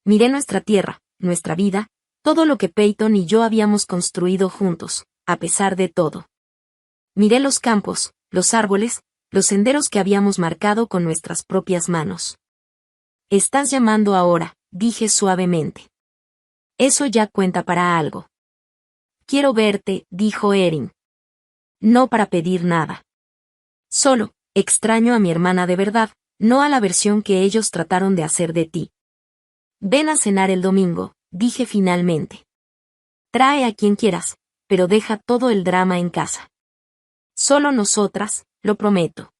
Miré nuestra tierra, nuestra vida, todo lo que Peyton y yo habíamos construido juntos, a pesar de todo. Miré los campos, los árboles, los senderos que habíamos marcado con nuestras propias manos. Estás llamando ahora, dije suavemente. Eso ya cuenta para algo. Quiero verte, dijo Erin. No para pedir nada. Solo, extraño a mi hermana de verdad, no a la versión que ellos trataron de hacer de ti. Ven a cenar el domingo, dije finalmente. Trae a quien quieras, pero deja todo el drama en casa. Solo nosotras, lo prometo.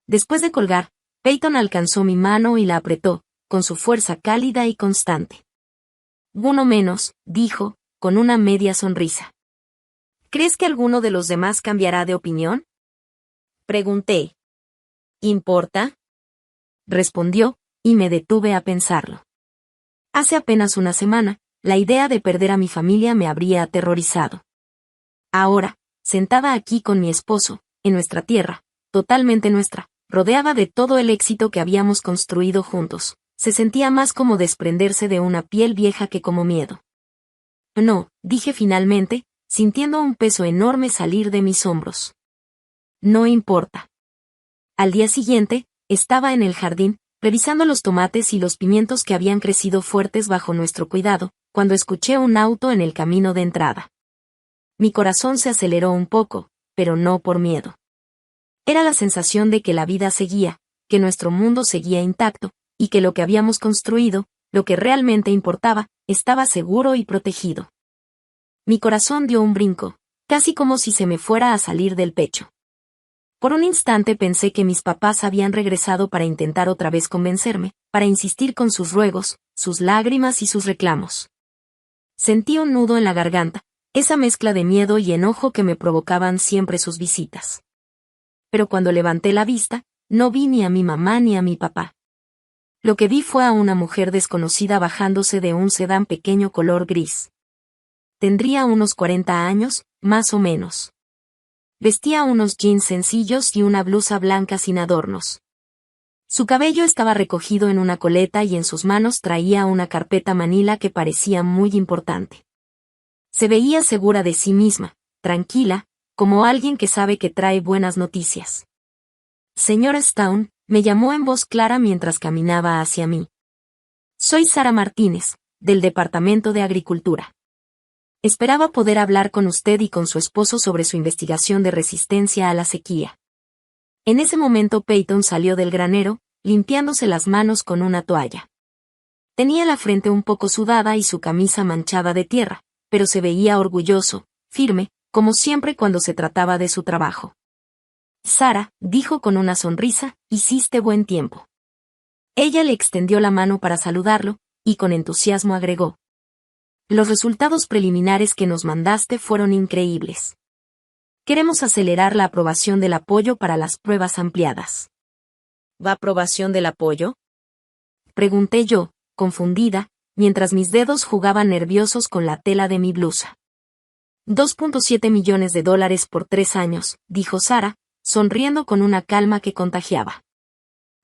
Después de colgar, Peyton alcanzó mi mano y la apretó, con su fuerza cálida y constante. Uno menos, dijo, con una media sonrisa. ¿Crees que alguno de los demás cambiará de opinión?, pregunté. ¿Importa?, respondió, y me detuve a pensarlo. Hace apenas una semana, la idea de perder a mi familia me habría aterrorizado. Ahora, sentada aquí con mi esposo, en nuestra tierra, totalmente nuestra, rodeada de todo el éxito que habíamos construido juntos, se sentía más como desprenderse de una piel vieja que como miedo. No, dije finalmente, sintiendo un peso enorme salir de mis hombros. No importa. Al día siguiente, estaba en el jardín, revisando los tomates y los pimientos que habían crecido fuertes bajo nuestro cuidado, cuando escuché un auto en el camino de entrada. Mi corazón se aceleró un poco, pero no por miedo. Era la sensación de que la vida seguía, que nuestro mundo seguía intacto, y que lo que habíamos construido, lo que realmente importaba, estaba seguro y protegido. Mi corazón dio un brinco, casi como si se me fuera a salir del pecho. Por un instante pensé que mis papás habían regresado para intentar otra vez convencerme, para insistir con sus ruegos, sus lágrimas y sus reclamos. Sentí un nudo en la garganta, esa mezcla de miedo y enojo que me provocaban siempre sus visitas. Pero cuando levanté la vista, no vi ni a mi mamá ni a mi papá. Lo que vi fue a una mujer desconocida bajándose de un sedán pequeño color gris. Tendría unos 40 años, más o menos. Vestía unos jeans sencillos y una blusa blanca sin adornos. Su cabello estaba recogido en una coleta y en sus manos traía una carpeta manila que parecía muy importante. Se veía segura de sí misma, tranquila, como alguien que sabe que trae buenas noticias. Señora Stone, me llamó en voz clara mientras caminaba hacia mí. Soy Sara Martínez, del Departamento de Agricultura. Esperaba poder hablar con usted y con su esposo sobre su investigación de resistencia a la sequía. En ese momento Peyton salió del granero, limpiándose las manos con una toalla. Tenía la frente un poco sudada y su camisa manchada de tierra, pero se veía orgulloso, firme, como siempre cuando se trataba de su trabajo. Sara, dijo con una sonrisa, hiciste buen tiempo. Ella le extendió la mano para saludarlo, y con entusiasmo agregó. Los resultados preliminares que nos mandaste fueron increíbles. Queremos acelerar la aprobación del apoyo para las pruebas ampliadas. ¿Va aprobación del apoyo? Pregunté yo, confundida, mientras mis dedos jugaban nerviosos con la tela de mi blusa. 2.7 millones de dólares por 3 años, dijo Sara, sonriendo con una calma que contagiaba.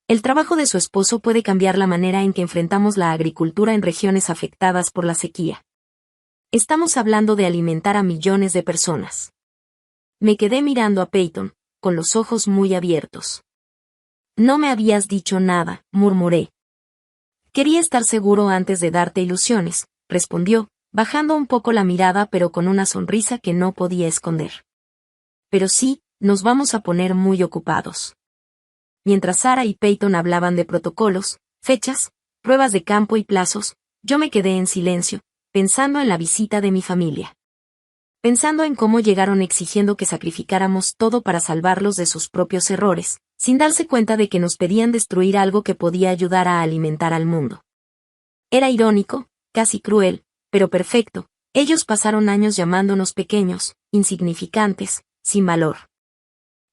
El trabajo de su esposo puede cambiar la manera en que enfrentamos la agricultura en regiones afectadas por la sequía. Estamos hablando de alimentar a millones de personas. Me quedé mirando a Peyton, con los ojos muy abiertos. No me habías dicho nada, murmuré. Quería estar seguro antes de darte ilusiones, respondió, bajando un poco la mirada pero con una sonrisa que no podía esconder. Pero sí, nos vamos a poner muy ocupados. Mientras Sara y Peyton hablaban de protocolos, fechas, pruebas de campo y plazos, yo me quedé en silencio, pensando en la visita de mi familia. Pensando en cómo llegaron exigiendo que sacrificáramos todo para salvarlos de sus propios errores, sin darse cuenta de que nos pedían destruir algo que podía ayudar a alimentar al mundo. Era irónico, casi cruel, pero perfecto. Ellos pasaron años llamándonos pequeños, insignificantes, sin valor.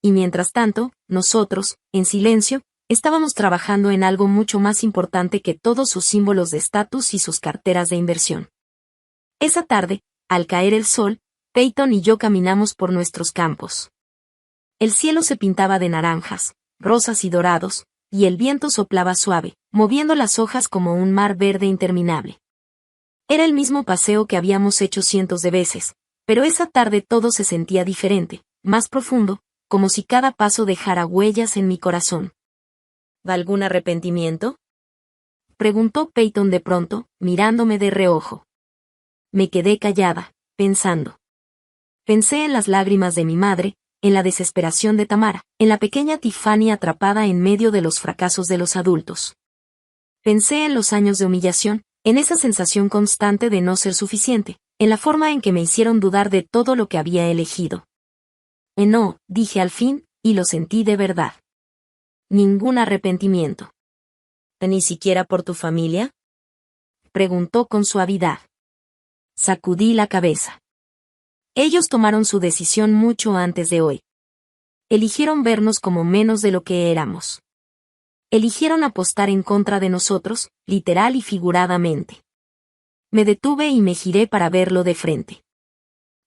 Y mientras tanto, nosotros, en silencio, estábamos trabajando en algo mucho más importante que todos sus símbolos de estatus y sus carteras de inversión. Esa tarde, al caer el sol, Peyton y yo caminamos por nuestros campos. El cielo se pintaba de naranjas, rosas y dorados, y el viento soplaba suave, moviendo las hojas como un mar verde interminable. Era el mismo paseo que habíamos hecho cientos de veces, pero esa tarde todo se sentía diferente, más profundo, como si cada paso dejara huellas en mi corazón. ¿Algún arrepentimiento? Preguntó Peyton de pronto, mirándome de reojo. Me quedé callada, pensando. Pensé en las lágrimas de mi madre, en la desesperación de Tamara, en la pequeña Tiffany atrapada en medio de los fracasos de los adultos. Pensé en los años de humillación, en esa sensación constante de no ser suficiente, en la forma en que me hicieron dudar de todo lo que había elegido. No, dije al fin, y lo sentí de verdad. Ningún arrepentimiento. ¿Ni siquiera por tu familia? Preguntó con suavidad. Sacudí la cabeza. Ellos tomaron su decisión mucho antes de hoy. Eligieron vernos como menos de lo que éramos. Eligieron apostar en contra de nosotros, literal y figuradamente. Me detuve y me giré para verlo de frente.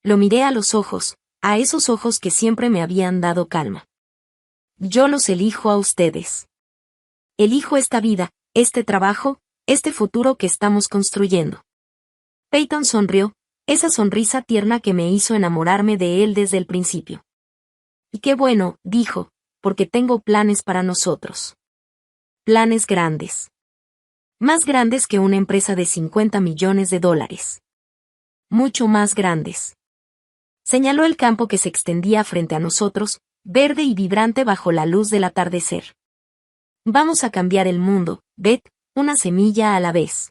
Lo miré a los ojos, a esos ojos que siempre me habían dado calma. Yo los elijo a ustedes. Elijo esta vida, este trabajo, este futuro que estamos construyendo. Peyton sonrió, esa sonrisa tierna que me hizo enamorarme de él desde el principio. Y qué bueno, dijo, porque tengo planes para nosotros. Planes grandes. Más grandes que una empresa de $50 millones. Mucho más grandes. Señaló el campo que se extendía frente a nosotros, verde y vibrante bajo la luz del atardecer. Vamos a cambiar el mundo, Beth, una semilla a la vez.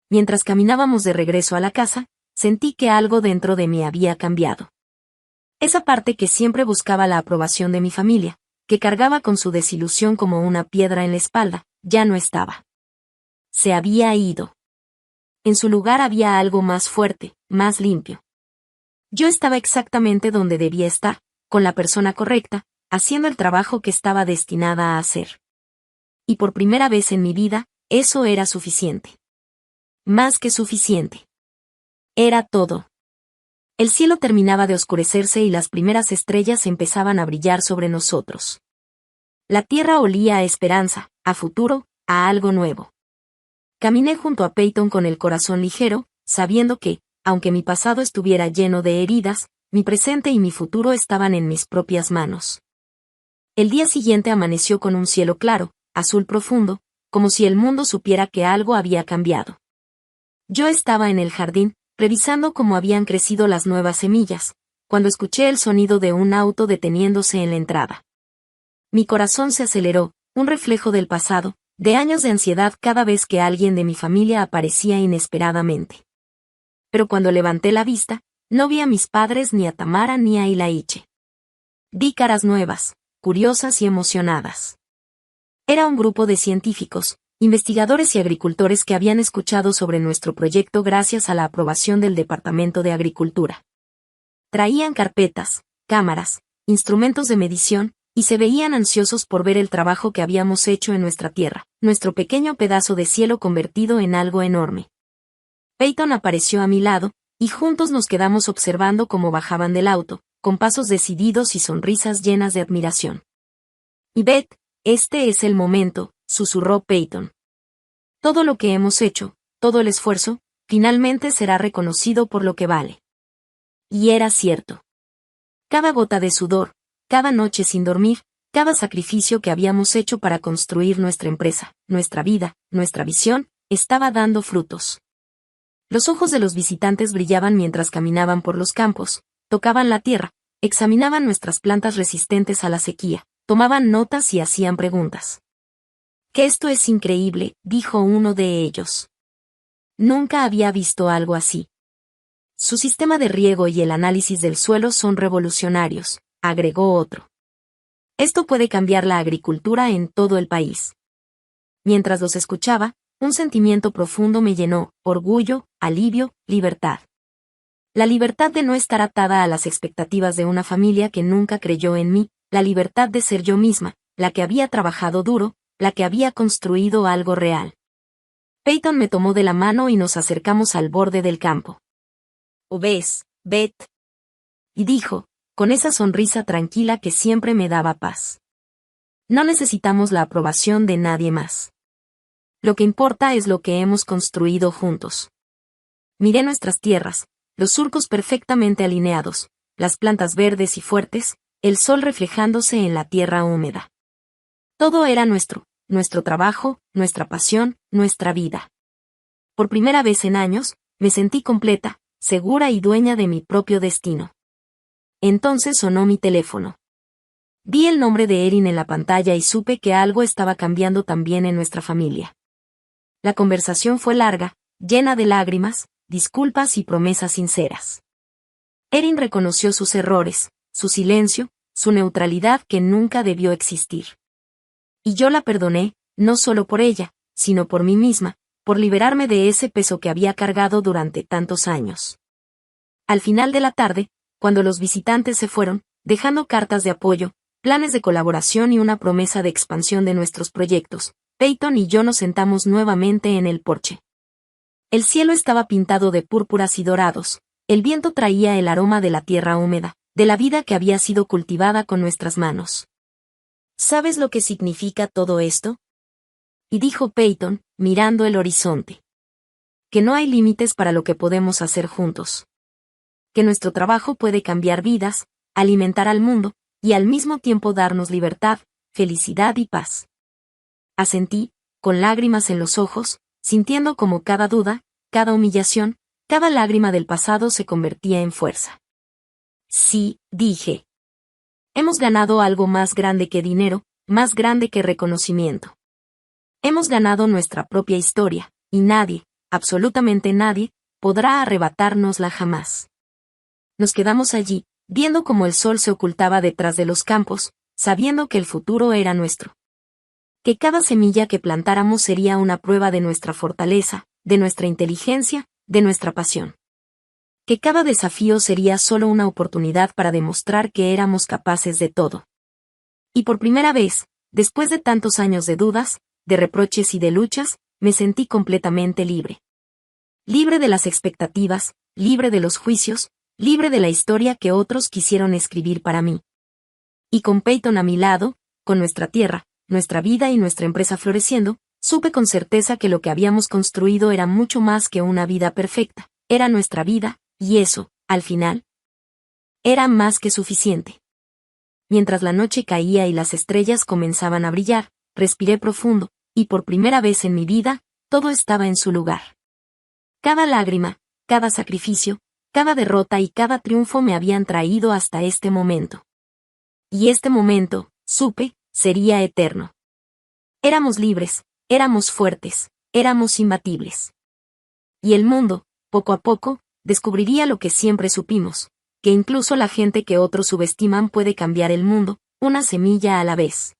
Mientras caminábamos de regreso a la casa, sentí que algo dentro de mí había cambiado. Esa parte que siempre buscaba la aprobación de mi familia, que cargaba con su desilusión como una piedra en la espalda, ya no estaba. Se había ido. En su lugar había algo más fuerte, más limpio. Yo estaba exactamente donde debía estar, con la persona correcta, haciendo el trabajo que estaba destinada a hacer. Y por primera vez en mi vida, eso era suficiente. Más que suficiente. Era todo. El cielo terminaba de oscurecerse y las primeras estrellas empezaban a brillar sobre nosotros. La tierra olía a esperanza, a futuro, a algo nuevo. Caminé junto a Peyton con el corazón ligero, sabiendo que, aunque mi pasado estuviera lleno de heridas, mi presente y mi futuro estaban en mis propias manos. El día siguiente amaneció con un cielo claro, azul profundo, como si el mundo supiera que algo había cambiado. Yo estaba en el jardín, revisando cómo habían crecido las nuevas semillas, cuando escuché el sonido de un auto deteniéndose en la entrada. Mi corazón se aceleró, un reflejo del pasado, de años de ansiedad cada vez que alguien de mi familia aparecía inesperadamente. Pero cuando levanté la vista, no vi a mis padres ni a Tamara ni a Ilaiche. Vi caras nuevas, curiosas y emocionadas. Era un grupo de científicos, investigadores y agricultores que habían escuchado sobre nuestro proyecto gracias a la aprobación del Departamento de Agricultura. Traían carpetas, cámaras, instrumentos de medición, y se veían ansiosos por ver el trabajo que habíamos hecho en nuestra tierra, nuestro pequeño pedazo de cielo convertido en algo enorme. Peyton apareció a mi lado, y juntos nos quedamos observando cómo bajaban del auto, con pasos decididos y sonrisas llenas de admiración. Y Beth, este es el momento, susurró Peyton. Todo lo que hemos hecho, todo el esfuerzo, finalmente será reconocido por lo que vale. Y era cierto. Cada gota de sudor, cada noche sin dormir, cada sacrificio que habíamos hecho para construir nuestra empresa, nuestra vida, nuestra visión, estaba dando frutos. Los ojos de los visitantes brillaban mientras caminaban por los campos, tocaban la tierra, examinaban nuestras plantas resistentes a la sequía, tomaban notas y hacían preguntas. «Que esto es increíble», dijo uno de ellos. Nunca había visto algo así. Su sistema de riego y el análisis del suelo son revolucionarios, agregó otro. Esto puede cambiar la agricultura en todo el país. Mientras los escuchaba, un sentimiento profundo me llenó, orgullo, alivio, libertad. La libertad de no estar atada a las expectativas de una familia que nunca creyó en mí, la libertad de ser yo misma, la que había trabajado duro, la que había construido algo real. Peyton me tomó de la mano y nos acercamos al borde del campo. «¿Ves, Beth?», y dijo, con esa sonrisa tranquila que siempre me daba paz. «No necesitamos la aprobación de nadie más. Lo que importa es lo que hemos construido juntos». Miré nuestras tierras, los surcos perfectamente alineados, las plantas verdes y fuertes, el sol reflejándose en la tierra húmeda. Todo era nuestro trabajo, nuestra pasión, nuestra vida. Por primera vez en años, me sentí completa, segura y dueña de mi propio destino. Entonces sonó mi teléfono. Vi el nombre de Erin en la pantalla y supe que algo estaba cambiando también en nuestra familia. La conversación fue larga, llena de lágrimas, disculpas y promesas sinceras. Erin reconoció sus errores, su silencio, su neutralidad que nunca debió existir. Y yo la perdoné, no solo por ella, sino por mí misma, por liberarme de ese peso que había cargado durante tantos años. Al final de la tarde, cuando los visitantes se fueron, dejando cartas de apoyo, planes de colaboración y una promesa de expansión de nuestros proyectos, Peyton y yo nos sentamos nuevamente en el porche. El cielo estaba pintado de púrpuras y dorados, el viento traía el aroma de la tierra húmeda, de la vida que había sido cultivada con nuestras manos. ¿Sabes lo que significa todo esto?, y dijo Peyton, mirando el horizonte. Que no hay límites para lo que podemos hacer juntos. Que nuestro trabajo puede cambiar vidas, alimentar al mundo, y al mismo tiempo darnos libertad, felicidad y paz. Asentí, con lágrimas en los ojos, sintiendo como cada duda, cada humillación, cada lágrima del pasado se convertía en fuerza. Sí, dije. Hemos ganado algo más grande que dinero, más grande que reconocimiento. Hemos ganado nuestra propia historia, y nadie, absolutamente nadie, podrá arrebatárnosla jamás. Nos quedamos allí, viendo cómo el sol se ocultaba detrás de los campos, sabiendo que el futuro era nuestro. Que cada semilla que plantáramos sería una prueba de nuestra fortaleza, de nuestra inteligencia, de nuestra pasión. Que cada desafío sería solo una oportunidad para demostrar que éramos capaces de todo. Y por primera vez, después de tantos años de dudas, de reproches y de luchas, me sentí completamente libre. Libre de las expectativas, libre de los juicios, libre de la historia que otros quisieron escribir para mí. Y con Peyton a mi lado, con nuestra tierra, nuestra vida y nuestra empresa floreciendo, supe con certeza que lo que habíamos construido era mucho más que una vida perfecta, era nuestra vida, y eso, al final, era más que suficiente. Mientras la noche caía y las estrellas comenzaban a brillar, respiré profundo, y por primera vez en mi vida, todo estaba en su lugar. Cada lágrima, cada sacrificio, cada derrota y cada triunfo me habían traído hasta este momento. Y este momento, supe, sería eterno. Éramos libres, éramos fuertes, éramos imbatibles. Y el mundo, poco a poco, descubriría lo que siempre supimos, que incluso la gente que otros subestiman puede cambiar el mundo, una semilla a la vez.